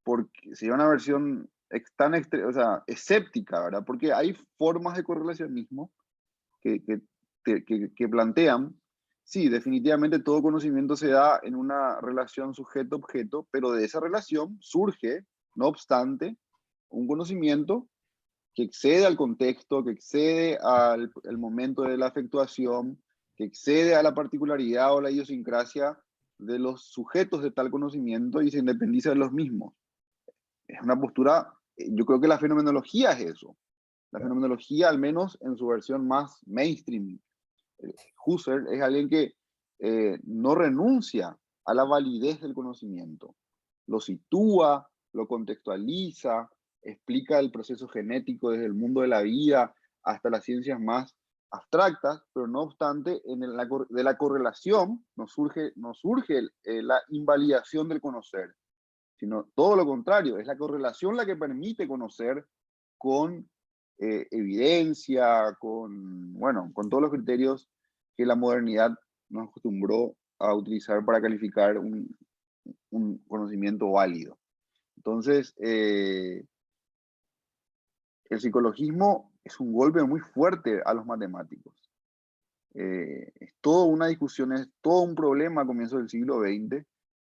porque sería una versión o sea, escéptica, ¿verdad? Porque hay formas de correlacionismo que plantean, sí, definitivamente todo conocimiento se da en una relación sujeto-objeto, pero de esa relación surge, no obstante, un conocimiento que excede al contexto, que excede al el momento de la efectuación, que excede a la particularidad o la idiosincrasia de los sujetos de tal conocimiento y se independiza de los mismos. Es una postura, yo creo que la fenomenología es eso. La fenomenología, al menos en su versión más mainstream, Husserl es alguien que no renuncia a la validez del conocimiento. Lo sitúa, lo contextualiza, explica el proceso genético desde el mundo de la vida hasta las ciencias más abstractas, pero no obstante, de la correlación no surge la invalidación del conocer, sino todo lo contrario, es la correlación la que permite conocer con evidencia, con todos los criterios que la modernidad nos acostumbró a utilizar para calificar un conocimiento válido. Entonces, el psicologismo es un golpe muy fuerte a los matemáticos. Es toda una discusión, es todo un problema a comienzos del siglo XX,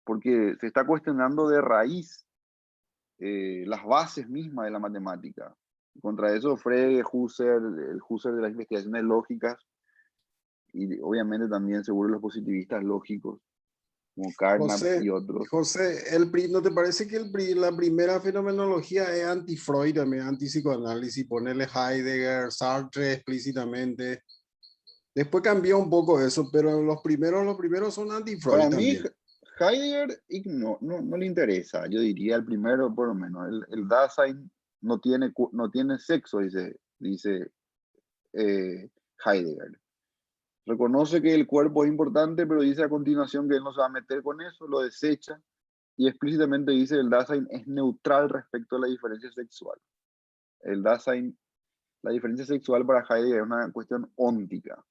porque se está cuestionando de raíz las bases mismas de la matemática. Contra eso, Frege, el Husserl de las investigaciones lógicas, y obviamente también seguro los positivistas lógicos, como Carnap y José, otros. José, ¿no te parece que la primera fenomenología es anti-Freud, también anti-psicoanálisis? Ponerle Heidegger, Sartre explícitamente. Después cambió un poco eso, pero los primeros son anti-Freud Para mí, también. Heidegger no le interesa, yo diría el primero por lo menos. El Dasein no tiene sexo, dice Heidegger. Reconoce que el cuerpo es importante, pero dice a continuación que él no se va a meter con eso, lo desecha y explícitamente dice que el Dasein es neutral respecto a la diferencia sexual. El Dasein, la diferencia sexual para Heidegger es una cuestión óntica,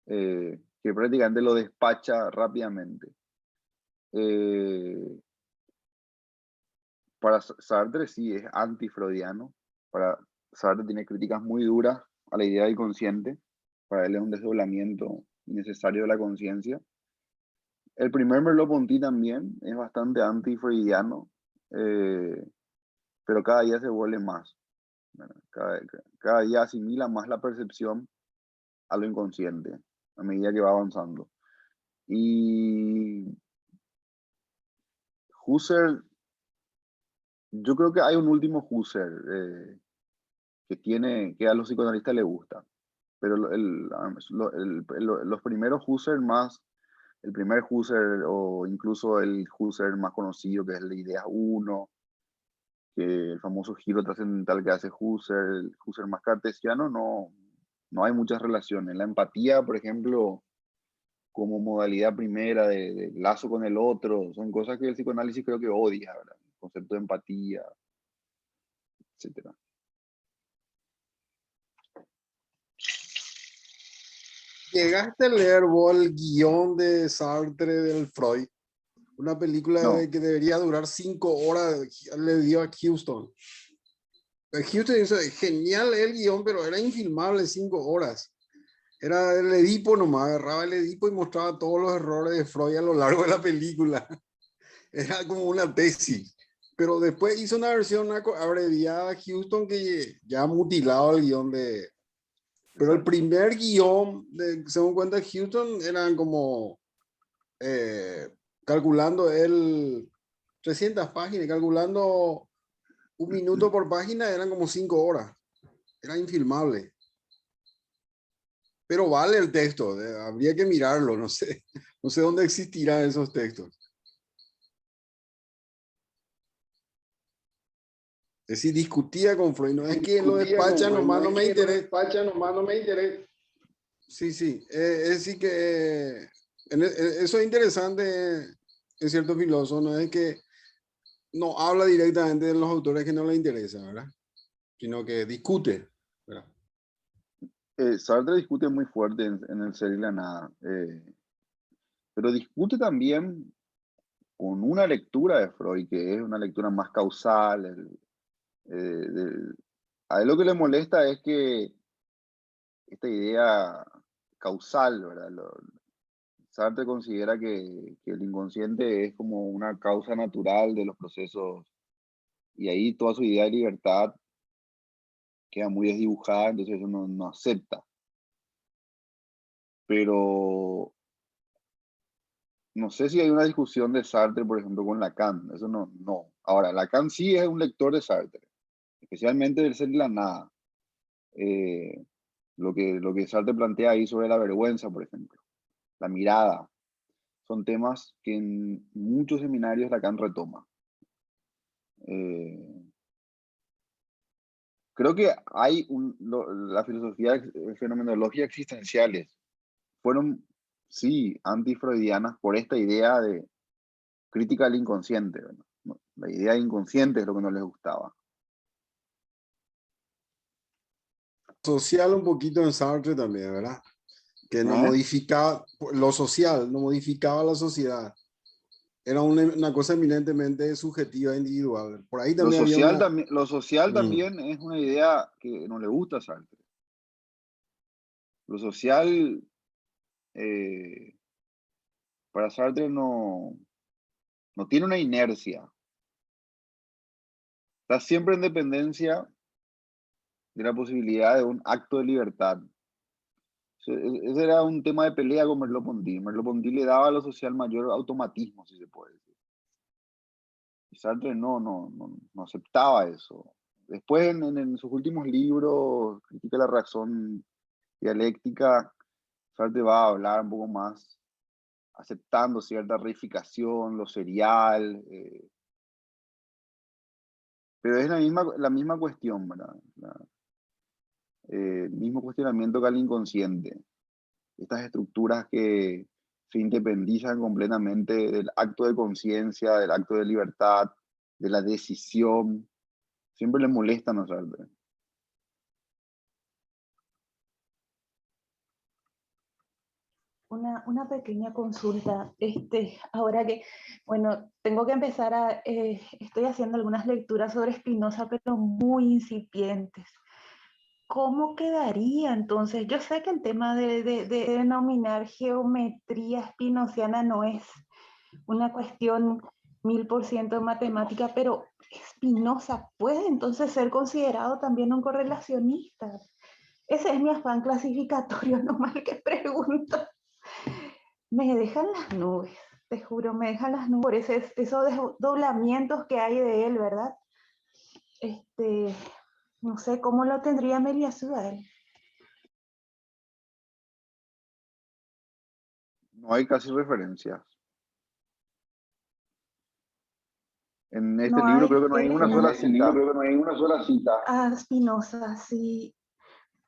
que prácticamente lo despacha rápidamente. Para Sartre sí es anti-freudiano. Para Sartre tiene críticas muy duras a la idea del consciente. Para él es un desdoblamiento innecesario de la conciencia. El primer Merleau-Ponty también es bastante anti-freudiano, pero cada día se vuelve más. Cada día asimila más la percepción a lo inconsciente a medida que va avanzando. Y Husserl, yo creo que hay un último Husserl que a los psicoanalistas les gusta, pero los primeros Husserl más, el primer Husserl o incluso el Husserl más conocido que es la idea 1, que el famoso giro trascendental que hace Husserl, el Husserl más cartesiano, no hay muchas relaciones. La empatía, por ejemplo, como modalidad primera de lazo con el otro, son cosas que el psicoanálisis creo que odia, ¿verdad? El concepto de empatía, etc. ¿Llegaste a leer vos el guión de Sartre del Freud? Una película No, que debería durar 5 horas, le dio a Houston. Houston hizo genial el guión, pero era infilmable 5 horas. Era el Edipo nomás, agarraba el Edipo y mostraba todos los errores de Freud a lo largo de la película. Era como una tesis. Pero después hizo una versión abreviada Houston que ya ha mutilado el guión de... Pero el primer guión, según cuenta Houston, eran como calculando él 300 páginas, calculando un minuto por página, eran como 5 horas. Era infilmable. Pero vale el texto, habría que mirarlo, no sé dónde existirán esos textos. Es decir, discutía con Freud, no es que lo despacha nomás, no me interesa. Sí, sí, es decir que eso es interesante en ciertos filósofos, no es que no habla directamente de los autores que no le interesa, ¿verdad? Sino que discute, ¿verdad? Sartre discute muy fuerte en El ser y la nada, pero discute también con una lectura de Freud, que es una lectura más causal. A él lo que le molesta es que esta idea causal, ¿verdad? Sartre considera que el inconsciente es como una causa natural de los procesos, y ahí toda su idea de libertad queda muy desdibujada, entonces eso no acepta. Pero no sé si hay una discusión de Sartre, por ejemplo, con Lacan, eso no. Ahora, Lacan sí es un lector de Sartre, especialmente del ser y la nada. Lo que Sartre plantea ahí sobre la vergüenza, por ejemplo, la mirada, son temas que en muchos seminarios Lacan retoma. Creo que hay la filosofía fenomenológica existenciales fueron, sí, antifreudianas por esta idea de crítica al inconsciente, ¿verdad? La idea de inconsciente es lo que no les gustaba. Social un poquito en Sartre también, ¿verdad? Que no ¿Eh? modificaba lo social, no modificaba la sociedad. Era una cosa eminentemente subjetiva, individual. Por ahí también había una... Lo social también es una idea que no le gusta a Sartre. Lo social, para Sartre no tiene una inercia. Está siempre en dependencia de la posibilidad de un acto de libertad. Ese era un tema de pelea con Merleau-Ponty. Merleau-Ponty le daba a lo social mayor automatismo, si se puede decir. Y Sartre no aceptaba eso. Después, en sus últimos libros, Crítica de la razón dialéctica, Sartre va a hablar un poco más aceptando cierta reificación, lo serial, pero es la misma cuestión, ¿verdad? El mismo cuestionamiento que al inconsciente. Estas estructuras que se independizan completamente del acto de conciencia, del acto de libertad, de la decisión, siempre le molestan a Sartre. Una pequeña consulta, ahora que, bueno, tengo que empezar estoy haciendo algunas lecturas sobre Spinoza, pero muy incipientes. ¿Cómo quedaría entonces? Yo sé que el tema de denominar geometría spinociana no es una cuestión 1000% matemática, pero Spinoza puede entonces ser considerado también un correlacionista. Ese es mi afán clasificatorio, no más que pregunto. Me dejan las nubes, te juro, me dejan las nubes, esos desdoblamientos que hay de él, ¿verdad? No sé cómo lo tendría Meliasú a él. No hay casi referencias. En este No libro hay, creo que no hay una sola cita. Ah, Spinoza, sí.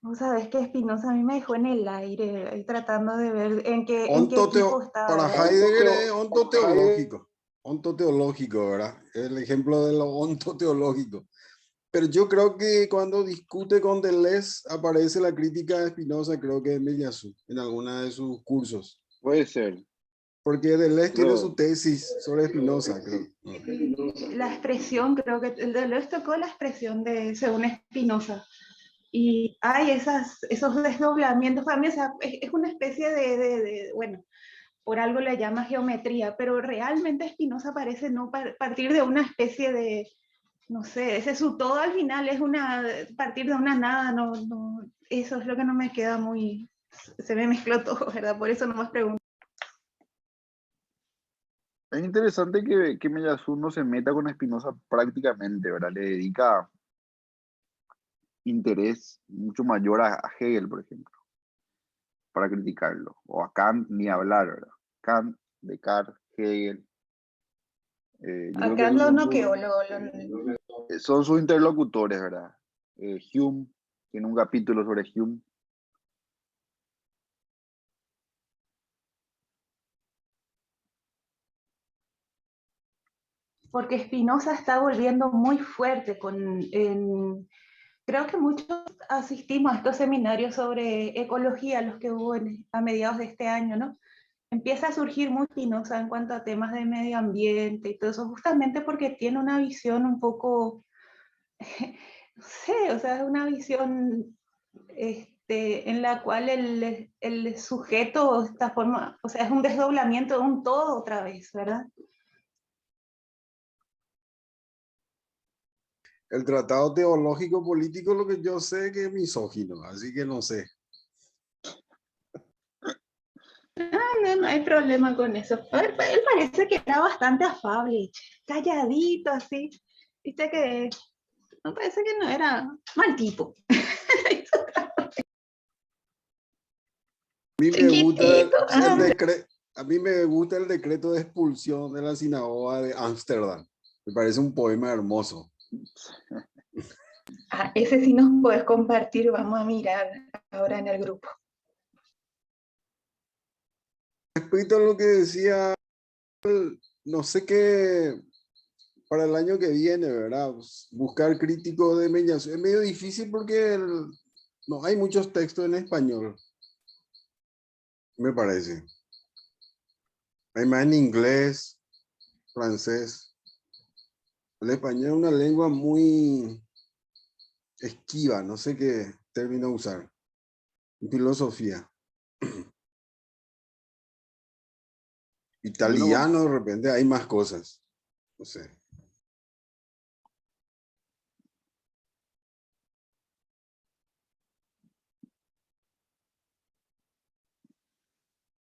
Vos sabés que Spinoza a mí me dejó en el aire, ahí tratando de ver en qué equipo está. Para Heidegger es ontoteológico, ¿verdad? El ejemplo de lo ontoteológico. Pero yo creo que cuando discute con Deleuze aparece la crítica de Spinoza, creo que es Meliasú, en alguna de sus cursos. Puede ser. Porque Deleuze tiene su tesis sobre Spinoza, creo. La expresión, creo que el Deleuze tocó la expresión según Spinoza. Y hay esos desdoblamientos, para mí es una especie bueno, por algo le llama geometría, pero realmente Spinoza parece no partir de una especie de, no sé, ese su todo al final es partir de una nada, eso es lo que no me queda muy, se me mezcló todo, ¿verdad? Por eso no más pregunto. Es interesante que Meyasú no se meta con Spinoza prácticamente, ¿verdad? Le dedica interés mucho mayor a Hegel, por ejemplo, para criticarlo. O a Kant, ni hablar, ¿verdad? Kant, Descartes, Hegel. Acá lo noqueó, Son sus interlocutores, ¿verdad? Hume, tiene un capítulo sobre Hume. Porque Spinoza está volviendo muy fuerte creo que muchos asistimos a estos seminarios sobre ecología, los que hubo a mediados de este año, ¿no? Empieza a surgir muy Spinoza en cuanto a temas de medio ambiente y todo eso, justamente porque tiene una visión un poco, no sé, o sea, es una visión en la cual el sujeto, esta forma, o sea, es un desdoblamiento de un todo otra vez, ¿verdad? El tratado teológico político, lo que yo sé que es misógino, así que no sé. No, no hay problema con eso. Él parece que era bastante afable, calladito así. Viste que me parece que no era mal tipo. A mí me gusta Chiquitito. a mí me gusta el decreto de expulsión de la sinagoga de Ámsterdam. Me parece un poema hermoso. Ese sí nos puedes compartir, vamos a mirar ahora en el grupo. Respecto a lo que decía, no sé qué para el año que viene, ¿verdad? Buscar críticos de Meñas es medio difícil porque no hay muchos textos en español, me parece. Hay más en inglés, francés. El español es una lengua muy esquiva, no sé qué término usar. Filosofía. Bueno, Italiano, de repente hay más cosas. No sé.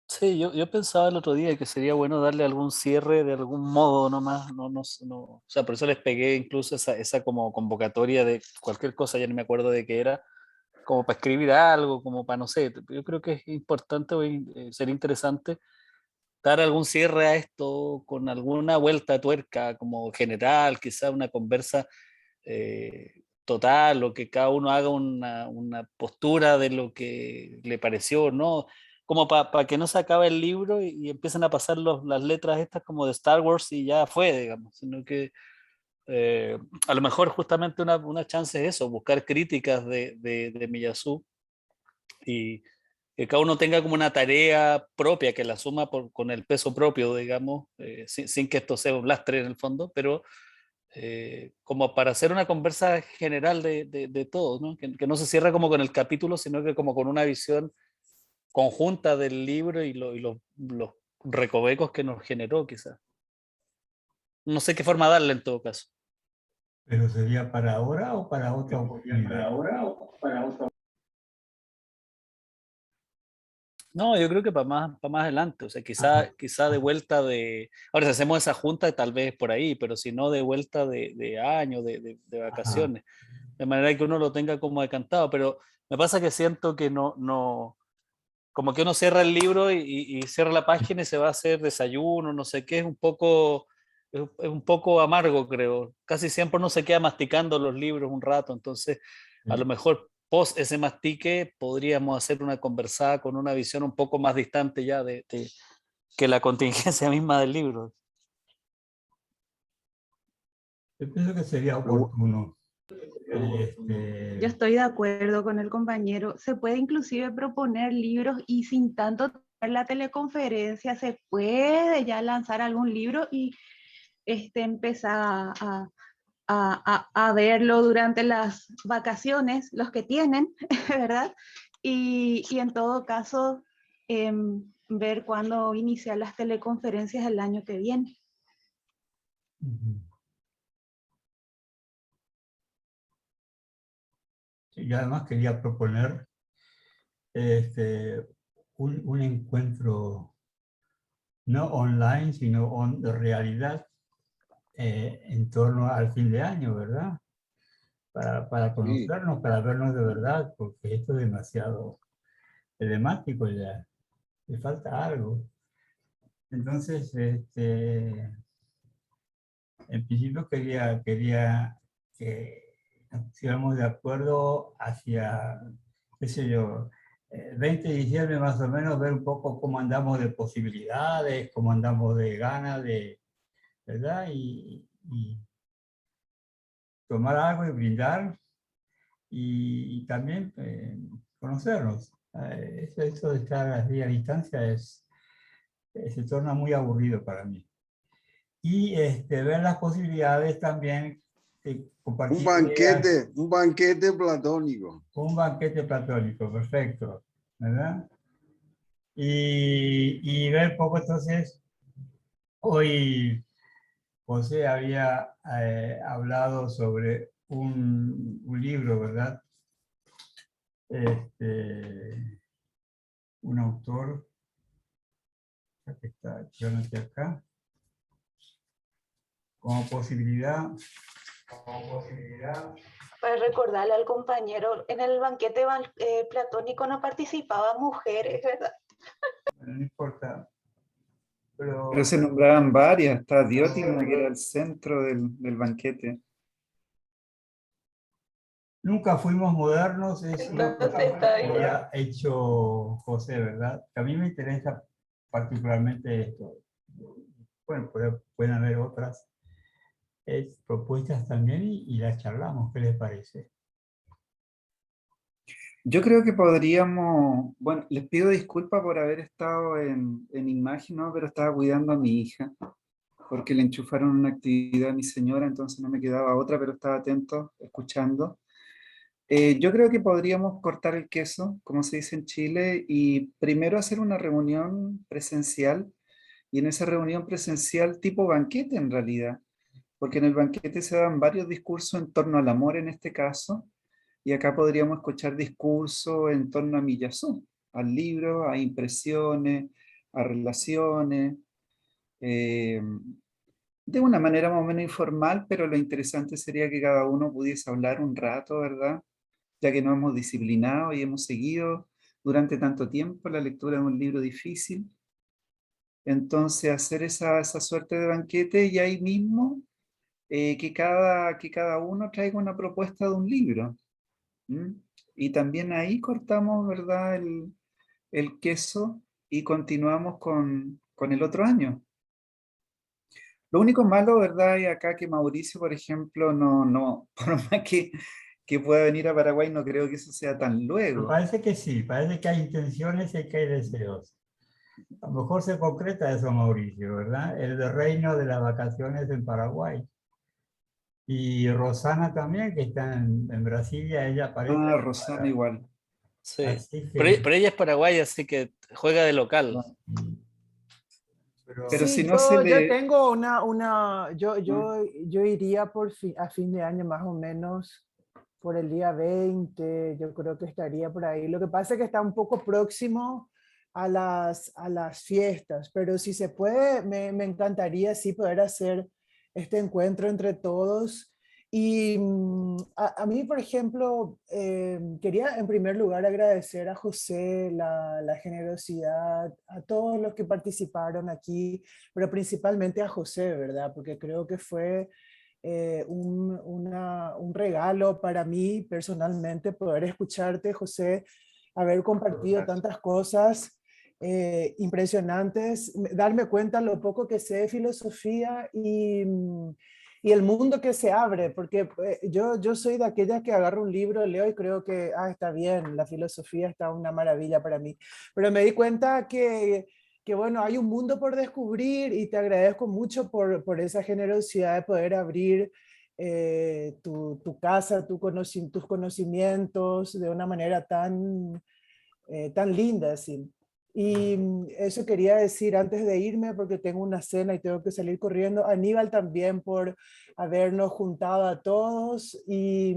Sí, yo pensaba el otro día que sería bueno darle algún cierre de algún modo nomás, o sea, por eso les pegué incluso esa como convocatoria de cualquier cosa, ya no me acuerdo de qué era, como para escribir algo, como para, no sé, yo creo que es importante, sería interesante dar algún cierre a esto con alguna vuelta de tuerca como general, quizá una conversa total, o que cada uno haga una postura de lo que le pareció, ¿no? Como para que no se acabe el libro y empiecen a pasar las letras estas como de Star Wars y ya fue, digamos, sino que eh, a lo mejor justamente una chance es eso, buscar críticas de Miyazu y que cada uno tenga como una tarea propia, que la asuma con el peso propio, digamos, sin que esto sea un lastre en el fondo, pero como para hacer una conversa general de todo, ¿no? Que no se cierra como con el capítulo, sino que como con una visión conjunta del libro los recovecos que nos generó, quizás. No sé qué forma darle en todo caso. ¿Pero sería para ahora o para otra oportunidad? No, yo creo que para más adelante, o sea, quizá de vuelta de, ahora si hacemos esa junta tal vez por ahí, pero si no de vuelta de año, de Ajá. vacaciones, de manera que uno lo tenga como decantado, pero me pasa que siento que no, como que uno cierra el libro y cierra la página y se va a hacer desayuno, no sé qué, es un poco amargo, creo. Casi siempre uno se queda masticando los libros un rato, entonces a lo mejor post ese mastique podríamos hacer una conversada con una visión un poco más distante ya que la contingencia misma del libro. Yo pienso que sería pero oportuno. Yo estoy de acuerdo con el compañero. Se puede inclusive proponer libros y sin tanto tener la teleconferencia, se puede ya lanzar algún libro y empezar a verlo durante las vacaciones, los que tienen, ¿verdad? Y en todo caso, ver cuándo iniciar las teleconferencias el año que viene. Sí, yo además quería proponer un encuentro no online, sino de realidad en torno al fin de año, ¿verdad? Para sí, conocernos, para vernos de verdad, porque esto es demasiado telemático ya, le falta algo. Entonces, en principio quería nos pusiéramos de acuerdo hacia, qué sé yo, 20 de diciembre más o menos, ver un poco cómo andamos de posibilidades, cómo andamos de ganas, ¿verdad? Y tomar algo y brindar y también conocernos. Eso de estar así a distancia se torna muy aburrido para mí. Y ver las posibilidades también de compartir ideas. Un banquete platónico. Un banquete platónico, perfecto, ¿verdad? Y ver poco entonces, hoy José había hablado sobre un libro, ¿verdad? Un autor, que está, yo anoté acá, como posibilidad. Para recordarle al compañero, en el banquete platónico no participaban mujeres, ¿verdad? Bueno, no importa. Pero se nombraban varias, está Diótima, que era el centro del banquete. Nunca fuimos modernos, es una Entonces cosa está que bien. ha hecho José, ¿verdad? A mí me interesa particularmente esto. Bueno, pueden haber otras propuestas también y las charlamos, ¿qué les parece? Yo creo que podríamos, bueno, les pido disculpas por haber estado en imagen, ¿no? Pero estaba cuidando a mi hija, porque le enchufaron una actividad a mi señora, entonces no me quedaba otra, pero estaba atento, escuchando. Yo creo que podríamos cortar el queso, como se dice en Chile, y primero hacer una reunión presencial, y en esa reunión presencial tipo banquete en realidad, porque en el banquete se dan varios discursos en torno al amor en este caso, y acá podríamos escuchar discursos en torno a Miyazu, al libro, a impresiones, a relaciones, eh, de una manera más o menos informal, pero lo interesante sería que cada uno pudiese hablar un rato, ¿verdad? Ya que nos hemos disciplinado y hemos seguido durante tanto tiempo la lectura de un libro difícil. Entonces, hacer esa suerte de banquete y ahí mismo que cada uno traiga una propuesta de un libro. ¿Mm? Y también ahí cortamos, ¿verdad?, el queso y continuamos con el otro año. Lo único malo, ¿verdad?, es acá que Mauricio, por ejemplo, no, por más que pueda venir a Paraguay, no creo que eso sea tan Me luego. parece que sí, parece que hay intenciones y que hay deseos. A lo mejor se concreta eso, Mauricio, ¿verdad? El de reino de las vacaciones en Paraguay. Y Rosana también, que está en Brasilia, ella parece. Ah, Rosana igual. Sí. Así Pero, que, pero ella es paraguaya, así que juega de local. Pero Sí, si no se yo le... tengo ¿Mm? yo iría a fin de año más o menos por el día 20, yo creo que estaría por ahí. Lo que pasa es que está un poco próximo a las fiestas, pero si se puede, me encantaría sí poder hacer este encuentro entre todos. Y a mí, por ejemplo, quería en primer lugar agradecer a José la generosidad, a todos los que participaron aquí, pero principalmente a José, ¿verdad? Porque creo que fue un regalo para mí personalmente poder escucharte, José, haber compartido tantas cosas impresionantes, darme cuenta lo poco que sé de filosofía y el mundo que se abre, porque yo soy de aquellas que agarro un libro, leo y creo que, está bien, la filosofía está una maravilla para mí, pero me di cuenta que bueno, hay un mundo por descubrir y te agradezco mucho por esa generosidad de poder abrir tu casa, tus conocimientos de una manera tan linda, así. Y eso quería decir antes de irme, porque tengo una cena y tengo que salir corriendo. Aníbal también por habernos juntado a todos y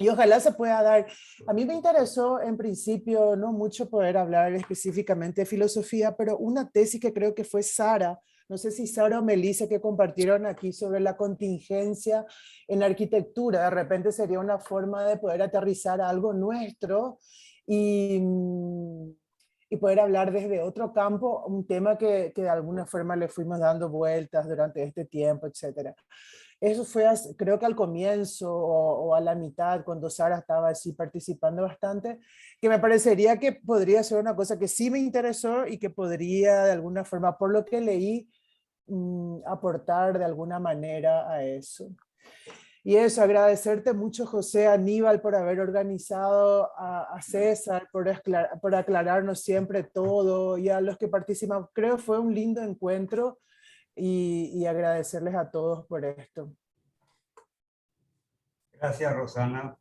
ojalá se pueda dar. A mí me interesó en principio no mucho poder hablar específicamente de filosofía, pero una tesis que creo que fue Sara, no sé si Sara o Melissa, que compartieron aquí sobre la contingencia en arquitectura. De repente sería una forma de poder aterrizar algo nuestro y, y poder hablar desde otro campo, un tema que de alguna forma le fuimos dando vueltas durante este tiempo, etcétera. eso fue creo que al comienzo o a la mitad, cuando Sara estaba así participando bastante, que me parecería que podría ser una cosa que sí me interesó y que podría de alguna forma, por lo que leí, aportar de alguna manera a eso. Y eso, agradecerte mucho, José, Aníbal, por haber organizado, a César, por aclararnos siempre todo, y a los que participan. Creo que fue un lindo encuentro y agradecerles a todos por esto. Gracias, Rosana.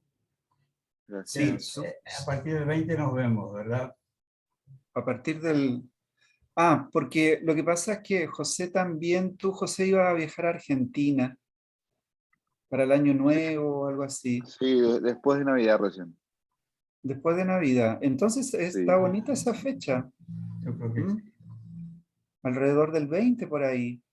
Gracias. Sí, A partir del 20 nos vemos, ¿verdad? a partir del... Ah, porque lo que pasa es que José también, tú, José, ibas a viajar a Argentina para el año nuevo o algo así, Sí, después de Navidad recién. después de Navidad. Entonces está Sí. bonita esa fecha, Yo creo que sí. alrededor del 20 por ahí.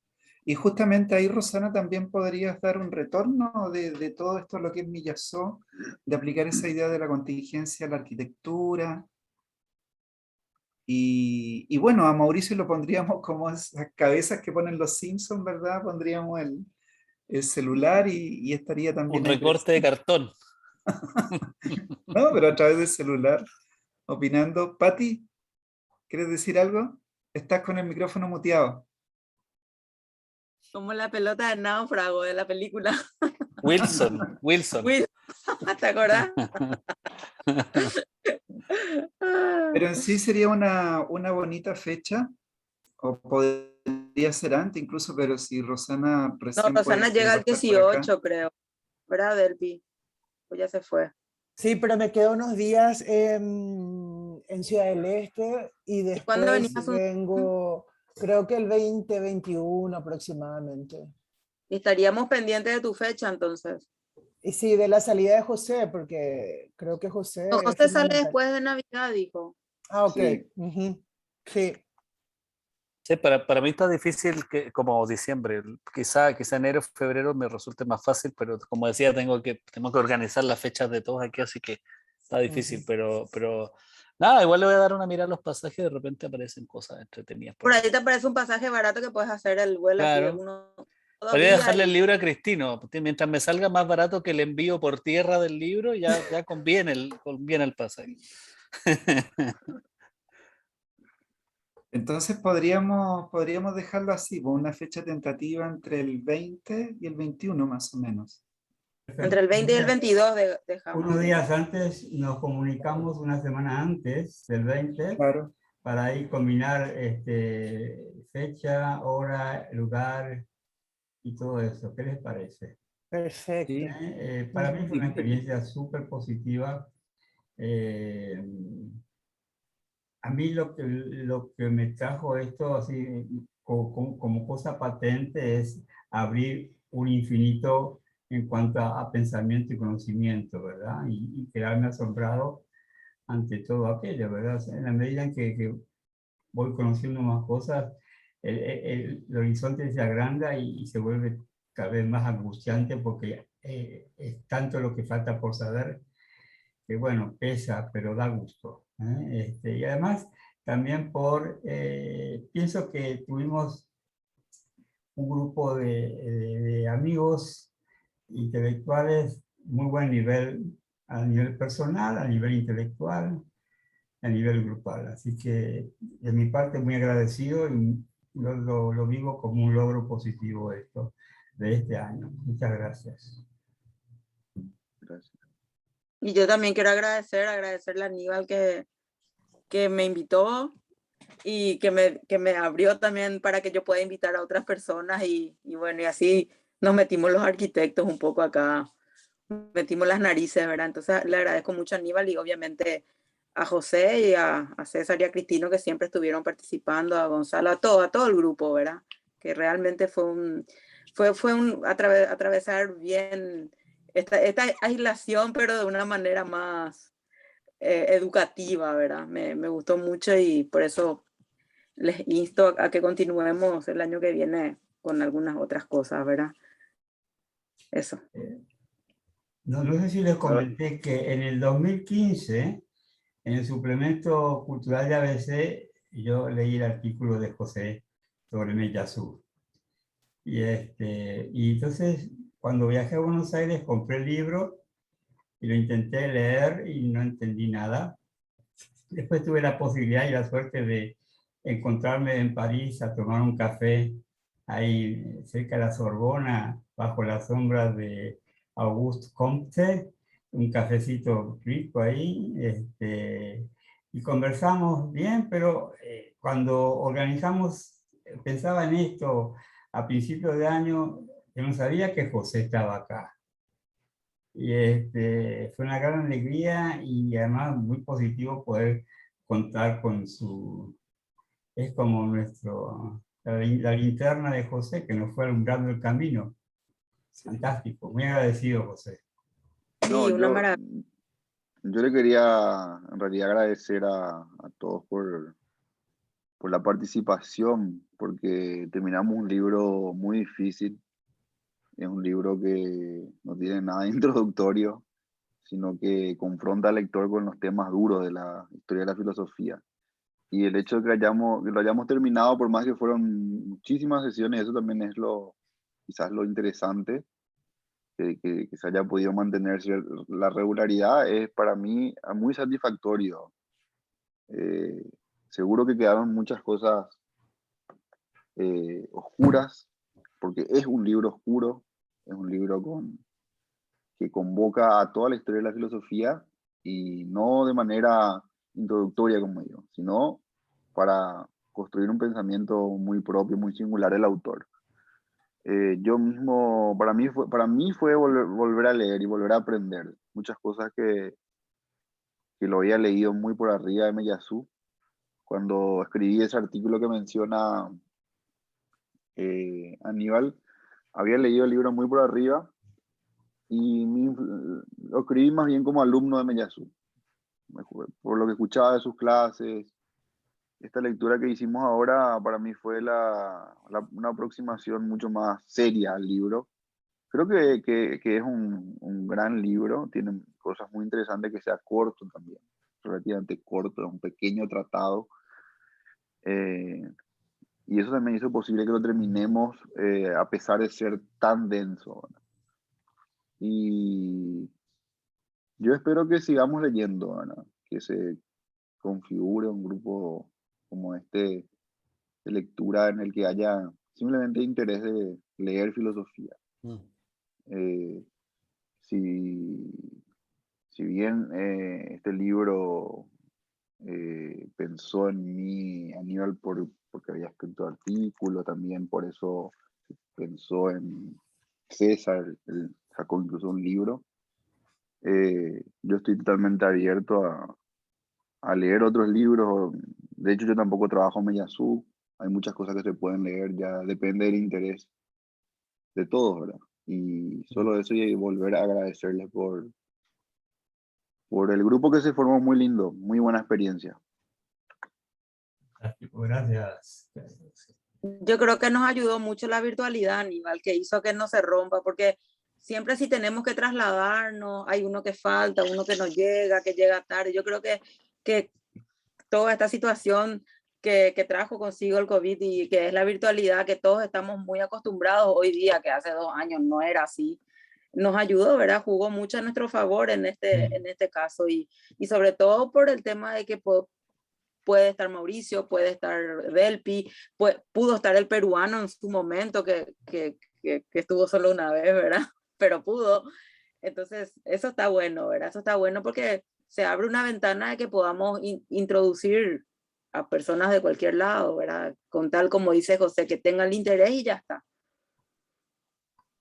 Y justamente ahí, Rosana, también podrías dar un retorno de todo esto, lo que es Millazó, de aplicar esa idea de la contingencia a la arquitectura. Y bueno, a Mauricio lo pondríamos como esas cabezas que ponen los Simpsons, ¿verdad? Pondríamos el celular y estaría también Un ahí recorte de presente. cartón. No, pero a través del celular, opinando. Pati, ¿quieres decir algo? Estás con el micrófono muteado. Como la pelota de náufrago de la película. Wilson. ¿Te acordás? Pero en sí sería una bonita fecha, o podría ser antes incluso, pero si Rosana No, recién Rosana llega va a el estar por acá. 18, creo. ¿Verdad, Delpi? Pues ya se fue. Sí, pero me quedo unos días en Ciudad del Este y ¿Cuándo después venías? vengo, creo que el 2021 aproximadamente. Y estaríamos pendientes de tu fecha, entonces. Y sí, de la salida de José, porque creo que José No, es José sale fundamental. después de Navidad, dijo. Ah, ok. Sí. Ujú. Sí. Sí, para mí está difícil que, como diciembre. Quizá enero, febrero me resulte más fácil, pero como decía, tengo que organizar las fechas de todos aquí, así que está difícil. Pero nada, igual le voy a dar una mirada a los pasajes, de repente aparecen cosas entretenidas. Por ahí te aparece un pasaje barato que puedes hacer el vuelo así de Claro. uno. Podría dejarle el libro a Cristino. Mientras me salga más barato que el envío por tierra del libro, ya conviene el pasaje. Entonces podríamos dejarlo así, con una fecha tentativa entre el 20 y el 21 más o menos. Entre el 20 y el 22 dejamos. Unos días antes nos comunicamos, una semana antes del 20, Claro. para ahí combinar fecha, hora, lugar y todo eso. ¿Qué les parece? Perfecto. Sí. Para mí fue una experiencia súper positiva. A mí lo que me trajo esto así como cosa patente es abrir un infinito en cuanto a pensamiento y conocimiento, ¿verdad? Y quedarme asombrado ante todo aquello, ¿verdad? O sea, en la medida en que voy conociendo más cosas, el horizonte se agranda y se vuelve cada vez más angustiante porque es tanto lo que falta por saber que, bueno, pesa, pero da gusto. Y además, también pienso que tuvimos un grupo de amigos intelectuales muy buen nivel, a nivel personal, a nivel intelectual, a nivel grupal. Así que de mi parte muy agradecido y lo vivo como un logro positivo esto de este año. Muchas gracias. Gracias. Y yo también quiero agradecerle a Aníbal que me invitó y que me abrió también para que yo pueda invitar a otras personas y bueno, y así nos metimos los arquitectos un poco acá, metimos las narices, ¿verdad? Entonces le agradezco mucho a Aníbal y obviamente a José y a César y a Cristino que siempre estuvieron participando, a Gonzalo, a todo el grupo, ¿verdad? Que realmente fue un atravesar bien esta aislación, pero de una manera más educativa, ¿verdad? Me gustó mucho y por eso les insto a que continuemos el año que viene con algunas otras cosas, ¿verdad? Eso. No sé si les comenté que en el 2015, en el suplemento cultural de ABC, yo leí el artículo de José sobre Mellazú. Y entonces, cuando viajé a Buenos Aires compré el libro y lo intenté leer y no entendí nada. Después tuve la posibilidad y la suerte de encontrarme en París a tomar un café ahí cerca de la Sorbona, bajo la sombra de Auguste Comte, un cafecito rico ahí, y conversamos bien, pero cuando organizamos, pensaba en esto a principios de año, yo no sabía que José estaba acá. Y fue una gran alegría y además muy positivo poder contar con su... Es como la linterna de José que nos fue alumbrando el camino. Fantástico, muy agradecido, José. No, Sí, una maravilla. yo le quería en realidad agradecer a todos por la participación, porque terminamos un libro muy difícil. Es un libro que no tiene nada de introductorio, sino que confronta al lector con los temas duros de la historia de la filosofía. Y el hecho de que lo hayamos terminado, por más que fueron muchísimas sesiones, eso también es quizás lo interesante, que se haya podido mantener la regularidad, es para mí muy satisfactorio. Seguro que quedaron muchas cosas oscuras, porque es un libro oscuro, es un libro que convoca a toda la historia de la filosofía y no de manera introductoria, como digo, sino para construir un pensamiento muy propio, muy singular del autor. Yo mismo, para mí fue volver a leer y volver a aprender muchas cosas que lo había leído muy por arriba de Meyasu. Cuando escribí ese artículo que menciona Aníbal, había leído el libro muy por arriba y lo escribí más bien como alumno de Meyasu, por lo que escuchaba de sus clases. Esta lectura que hicimos ahora para mí fue una aproximación mucho más seria al libro. Creo que es un gran libro, tiene cosas muy interesantes, que sea corto también, relativamente corto, es un pequeño tratado. Y eso también hizo posible que lo terminemos a pesar de ser tan denso, ¿verdad? Y yo espero que sigamos leyendo, ¿verdad? Que se configure un grupo como este de lectura en el que haya simplemente interés de leer filosofía. Eh, si, si bien este libro pensó en mí, Aníbal, porque había escrito artículo, también por eso pensó en César, él sacó incluso un libro. Yo estoy totalmente abierto a leer otros libros. De hecho, yo tampoco trabajo en Meyasu. Hay muchas cosas que se pueden leer, ya depende del interés de todos, ¿verdad? Y solo eso, y volver a agradecerles por el grupo que se formó, muy lindo, muy buena experiencia. Fantástico, gracias. Yo creo que nos ayudó mucho la virtualidad, Aníbal, que hizo que no se rompa, porque siempre si tenemos que trasladarnos, hay uno que falta, uno que no llega, que llega tarde. Yo creo que toda esta situación que trajo consigo el COVID y que es la virtualidad, que todos estamos muy acostumbrados hoy día, que hace 2 años no era así, nos ayudó, ¿verdad? Jugó mucho a nuestro favor en este caso y sobre todo por el tema de que puede estar Mauricio, puede estar Delpi, pudo estar el peruano en su momento, que estuvo solo una vez, ¿verdad? Pero pudo. Entonces, eso está bueno, ¿verdad? Eso está bueno porque se abre una ventana de que podamos introducir a personas de cualquier lado, ¿verdad? Con tal, como dice José, que tengan el interés y ya está.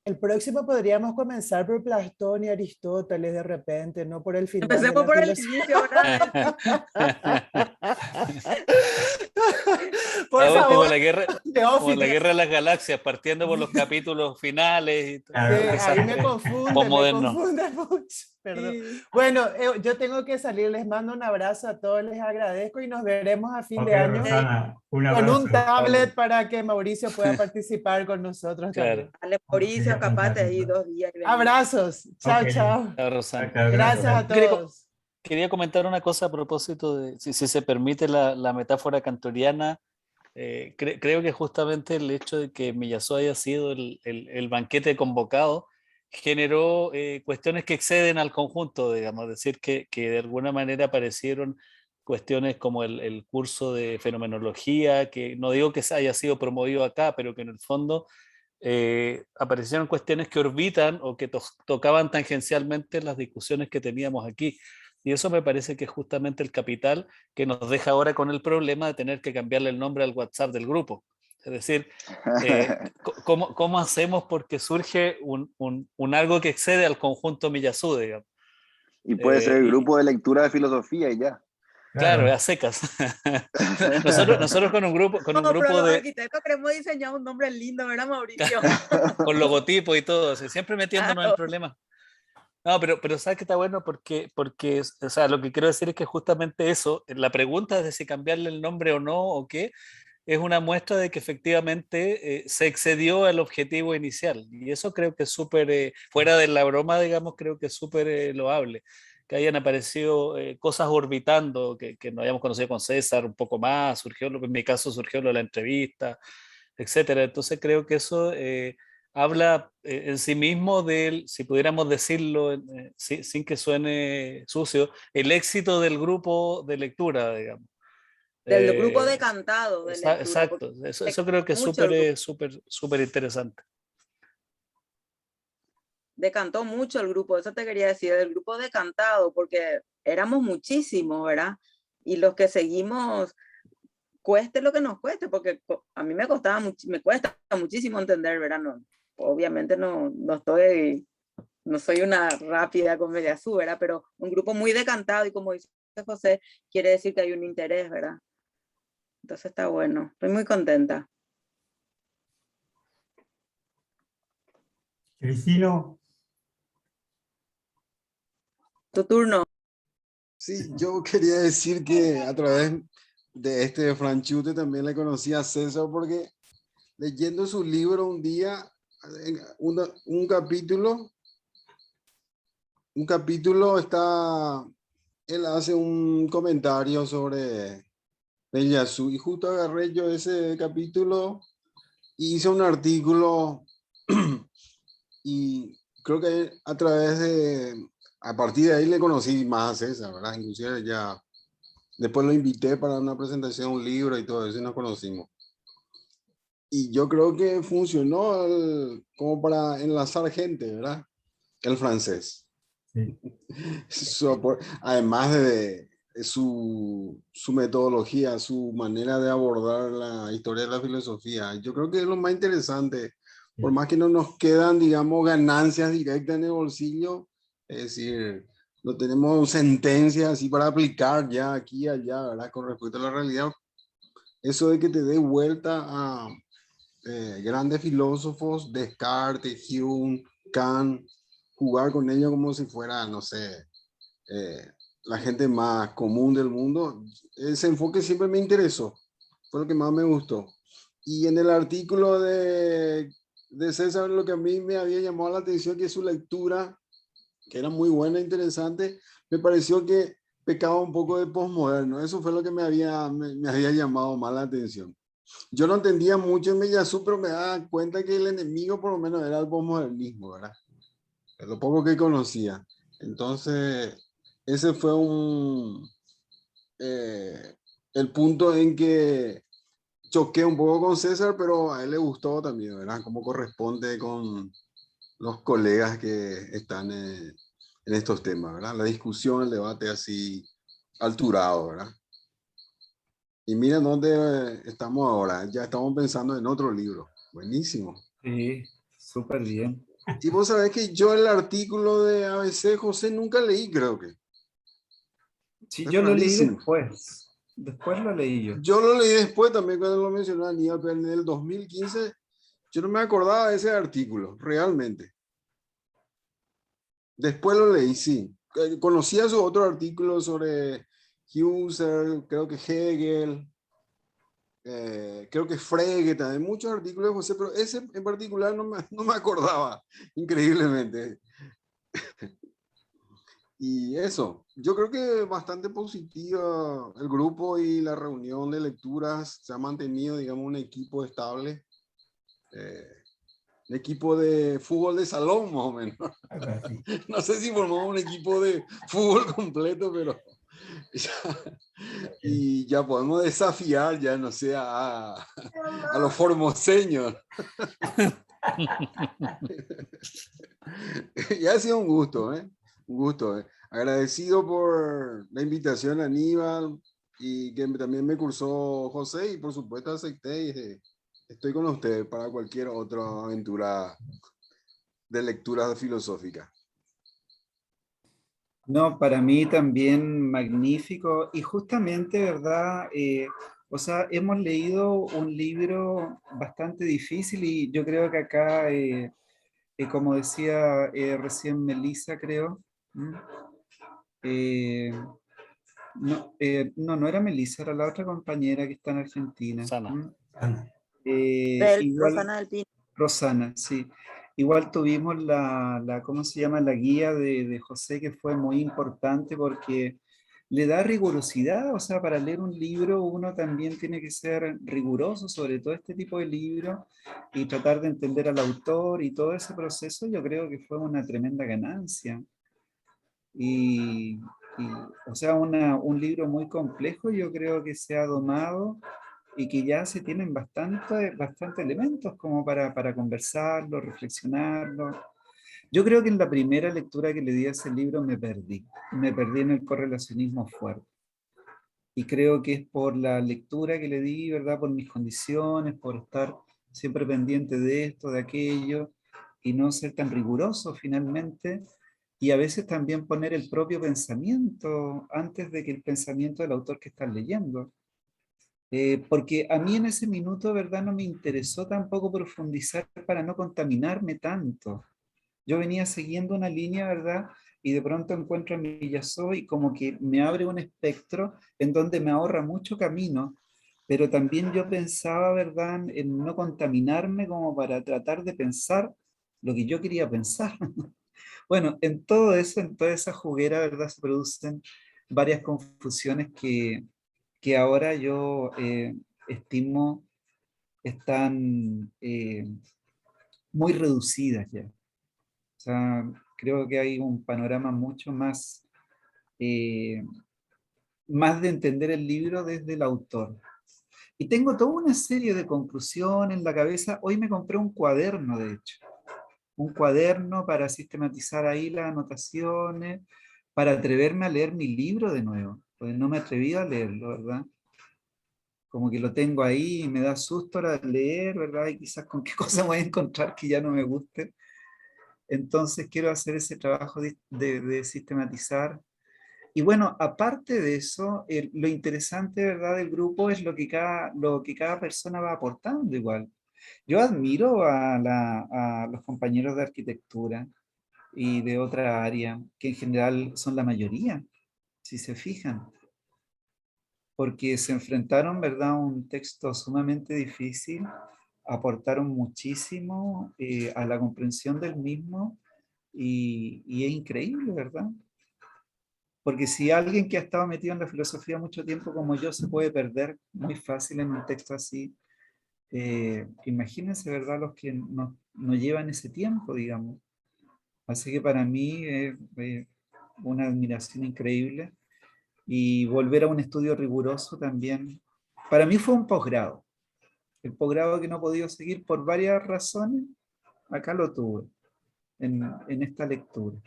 El próximo podríamos comenzar por Platón y Aristóteles de repente, no por el final. Empecemos por el inicio, ¿verdad? Por favor, como la guerra de las galaxias, partiendo por los capítulos finales. Y ahí me confunde mucho. Perdón. Sí. Bueno, yo tengo que salir, les mando un abrazo a todos, les agradezco y nos veremos a fin de año, Rosana, con un tablet para que Mauricio pueda participar con nosotros. Claro. Dale, Mauricio, escapate ahí 2 días. Abrazos, chao, Okay. chao. Chao, Rosana. Gracias a todos. Quería comentar una cosa a propósito de, si se permite la metáfora cantoriana. Creo que justamente el hecho de que Meyasu haya sido el banquete convocado generó cuestiones que exceden al conjunto, digamos, es decir, que de alguna manera aparecieron cuestiones como el curso de fenomenología, que no digo que se haya sido promovido acá, pero que en el fondo aparecieron cuestiones que orbitan o que tocaban tangencialmente las discusiones que teníamos aquí. Y eso me parece que es justamente el capital que nos deja ahora con el problema de tener que cambiarle el nombre al WhatsApp del grupo. Es decir, ¿cómo hacemos porque surge un algo que excede al conjunto Miyazu, digamos? Y puede ser el Y, grupo de lectura de filosofía y ya. claro, a secas. Nosotros con No, un pero grupo los de, arquitectos queremos diseñar un nombre lindo, ¿verdad, Mauricio? con logotipo y todo, o sea, siempre metiéndonos en Claro. problemas. No, pero sabes que está bueno porque, o sea, lo que quiero decir es que justamente eso, la pregunta de si cambiarle el nombre o no, o qué, es una muestra de que efectivamente se excedió al objetivo inicial. Y eso creo que es súper, fuera de la broma, digamos, creo que es súper loable. Que hayan aparecido cosas orbitando, que nos hayamos conocido con César un poco más, surgió, en mi caso surgió lo de la entrevista, etcétera. Entonces creo que eso habla en sí mismo del, si pudiéramos decirlo sin que suene sucio, el éxito del grupo de lectura, digamos. Del grupo Eh, decantado de lectura, porque exacto, eso decantó creo que es mucho el grupo, súper interesante. decantó mucho el grupo, eso te quería decir, del grupo decantado, porque éramos muchísimos, ¿verdad? Y los que seguimos, cueste lo que nos cueste, porque a mí me costaba me cuesta muchísimo entender, ¿verdad? No, obviamente no soy una rápida con Mediasú, ¿verdad? Pero un grupo muy decantado y como dice José, quiere decir que hay un interés, ¿verdad? Entonces está bueno, estoy muy contenta. Cristino, Tu turno. Sí, yo quería decir que a través de este Franchute también le conocí a César porque leyendo su libro un día, un capítulo está, él hace un comentario sobre Yasu y justo agarré yo ese capítulo y hice un artículo y creo que a partir de ahí le conocí más a César, ¿verdad? Inclusive ya después lo invité para una presentación de un libro y todo eso y nos conocimos. Y yo creo que funcionó como para enlazar gente, ¿verdad? El francés. sí. Además de su metodología, su manera de abordar la historia de la filosofía. Yo creo que es lo más interesante. Por más que no nos quedan, digamos, ganancias directas en el bolsillo, es decir, no tenemos sentencias así para aplicar ya aquí y allá, ¿verdad? Con respecto a la realidad. Eso de que te dé vuelta a grandes filósofos, Descartes, Hume, Kant, jugar con ellos como si fuera, no sé, la gente más común del mundo. Ese enfoque siempre me interesó, fue lo que más me gustó. Y en el artículo de César, lo que a mí me había llamado la atención, que su lectura, que era muy buena e interesante, me pareció que pecaba un poco de posmoderno. Eso fue lo que me había llamado más la atención. Yo no entendía mucho en Miyazu, pero me daba cuenta que el enemigo por lo menos era el posmodernismo, ¿verdad? Es lo poco que conocía. Entonces, ese fue el punto en que choqué un poco con César, pero a él le gustó también, ¿verdad? Cómo corresponde con los colegas que están en estos temas, ¿verdad? La discusión, el debate así alturado, ¿verdad? Y mira dónde estamos ahora. Ya estamos pensando en otro libro. Buenísimo. Sí, súper bien. Y vos sabés que yo el artículo de ABC, José, nunca leí, creo que. Sí, Es yo lo leí rarísimo. después. Después lo leí yo. Yo lo leí después también cuando lo mencionó Aníbal, pero en el 2015 yo no me acordaba de ese artículo, realmente. Después lo leí, sí. Conocía su otro artículo sobre Husserl, creo que Hegel, creo que Frege, también muchos artículos de José, pero ese en particular no me acordaba, increíblemente. Y eso, yo creo que bastante positiva el grupo y la reunión de lecturas, se ha mantenido, digamos, un equipo estable. un equipo de fútbol de salón, más o menos. algo así. No sé si formamos un equipo de fútbol completo, pero y ya podemos desafiar, ya no sé, a los formoseños. Y ha sido un gusto, ¿eh? Un gusto, ¿eh? Agradecido por la invitación, Aníbal, y que también me cursó José, y por supuesto acepté y estoy con ustedes para cualquier otra aventura de lectura filosófica. No, para mí también magnífico y justamente, ¿verdad? O sea, hemos leído un libro bastante difícil y yo creo que acá, como decía recién Melissa, creo, ¿m? Eh, no era Melissa, era la otra compañera que está en Argentina. Sana. ¿M? Ana. Igual, Rosana del Pino. Rosana, sí. Igual tuvimos ¿cómo se llama? La guía de José, que fue muy importante porque le da rigurosidad, o sea, para leer un libro uno también tiene que ser riguroso, sobre todo este tipo de libros, y tratar de entender al autor y todo ese proceso, yo creo que fue una tremenda ganancia. Y, o sea, un libro muy complejo, yo creo que se ha domado y que ya se tienen bastante elementos como para conversarlo, reflexionarlo. Yo creo que en la primera lectura que le di a ese libro me perdí en el correlacionismo fuerte. Y creo que es por la lectura que le di, ¿verdad? Por mis condiciones, por estar siempre pendiente de esto, de aquello, y no ser tan riguroso finalmente, y a veces también poner el propio pensamiento antes de que el pensamiento del autor que estás leyendo. Porque a mí en ese minuto, ¿verdad? No me interesó tampoco profundizar para no contaminarme tanto. Yo venía siguiendo una línea, ¿verdad? Y de pronto encuentro a Miyazoy y como que me abre un espectro en donde me ahorra mucho camino, pero también yo pensaba, ¿verdad?, en no contaminarme como para tratar de pensar lo que yo quería pensar. Bueno, en todo eso, en toda esa juguera, ¿verdad?, se producen varias confusiones que ahora yo estimo están muy reducidas ya. O sea, creo que hay un panorama mucho más de entender el libro desde el autor. Y tengo toda una serie de conclusiones en la cabeza. Hoy me compré un cuaderno, de hecho. Un cuaderno para sistematizar ahí las anotaciones, para atreverme a leer mi libro de nuevo. Pues no me atreví a leerlo, ¿verdad? Como que lo tengo ahí y me da susto ahora leer, ¿verdad? Y quizás con qué cosa voy a encontrar que ya no me guste. Entonces quiero hacer ese trabajo de sistematizar. Y bueno, aparte de eso, lo interesante, ¿verdad?, del grupo es lo que cada persona va aportando igual. Yo admiro a los compañeros de arquitectura y de otra área, que en general son la mayoría, si se fijan, porque se enfrentaron, ¿verdad?, a un texto sumamente difícil, aportaron muchísimo a la comprensión del mismo y es increíble, ¿verdad? Porque si alguien que ha estado metido en la filosofía mucho tiempo como yo se puede perder muy fácil en un texto así, imagínense, ¿verdad?, los que no llevan ese tiempo, digamos. Así que para mí es una admiración increíble y volver a un estudio riguroso también. Para mí fue un posgrado. El posgrado que no he podido seguir por varias razones, acá lo tuve en esta lectura.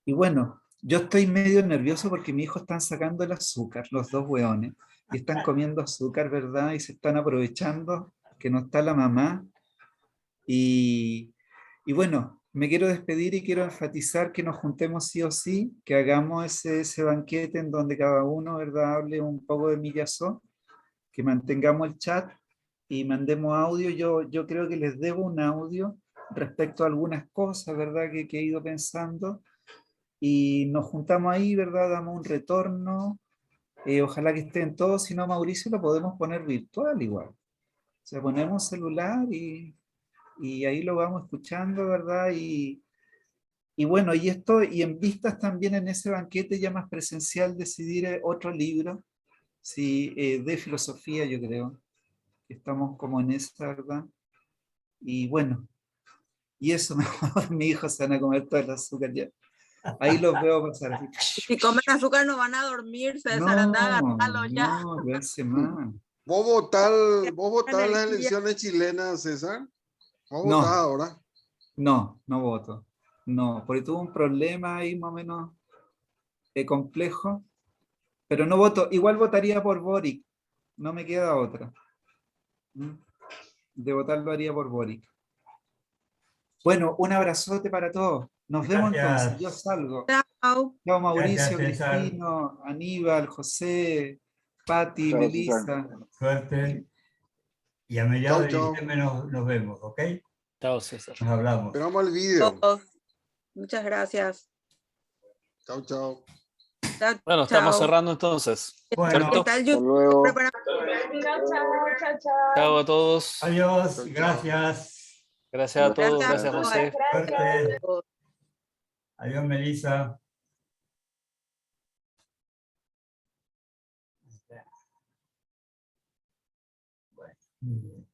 Y bueno, yo estoy medio nervioso porque mi hijo están sacando el azúcar, los dos hueones, y están comiendo azúcar, ¿verdad? Y se están aprovechando que no está la mamá. Y bueno, me quiero despedir y quiero enfatizar que nos juntemos sí o sí, que hagamos ese banquete en donde cada uno, ¿verdad?, hable un poco de Miyazo, que mantengamos el chat y mandemos audio. Yo creo que les debo un audio respecto a algunas cosas, ¿verdad?, que he ido pensando. Y nos juntamos ahí, ¿verdad? Damos un retorno. Ojalá que estén todos, si no, Mauricio, lo podemos poner virtual igual. O sea, ponemos celular y ahí lo vamos escuchando, ¿verdad? Y bueno, y en vistas también en ese banquete ya más presencial, decidir otro libro, sí, de filosofía, yo creo. Estamos como en esa, ¿verdad? Y bueno, y eso mejor mi hijo se van a comer todo el azúcar ya. Ahí los veo pasar así. Si comen azúcar no van a dormir, César, anda a agarrarlo ya. No, vence mal. ¿Vos votás las Energía. elecciones chilenas, César? ¿Vos No. votás ahora? No, no voto. No, porque tuve un problema ahí más o menos complejo, pero no voto. Igual votaría por Boric, no me queda otra. De votar lo haría por Boric. Bueno, un abrazote para todos. Nos vemos Gracias. entonces. Yo salgo. Chao. Chao Mauricio, Gracias, César. Cristino, Aníbal, José, Pati, Chao, Melissa. Suerte. Y a mediados Chau, de chau. diciembre nos vemos, ¿ok? Chao, César. Nos hablamos. Esperamos el video. Todos. Muchas gracias. Chao, chao. Chao, Bueno, estamos chao. cerrando entonces. Bueno, ¿Qué ¿Cierto? tal Hasta YouTube? luego. Preparamos- Chao a todos. adiós, Chau, chau. gracias. Gracias a todos. Gracias. Gracias, José. Suerte. Adiós, Melissa. Bueno, muy bien.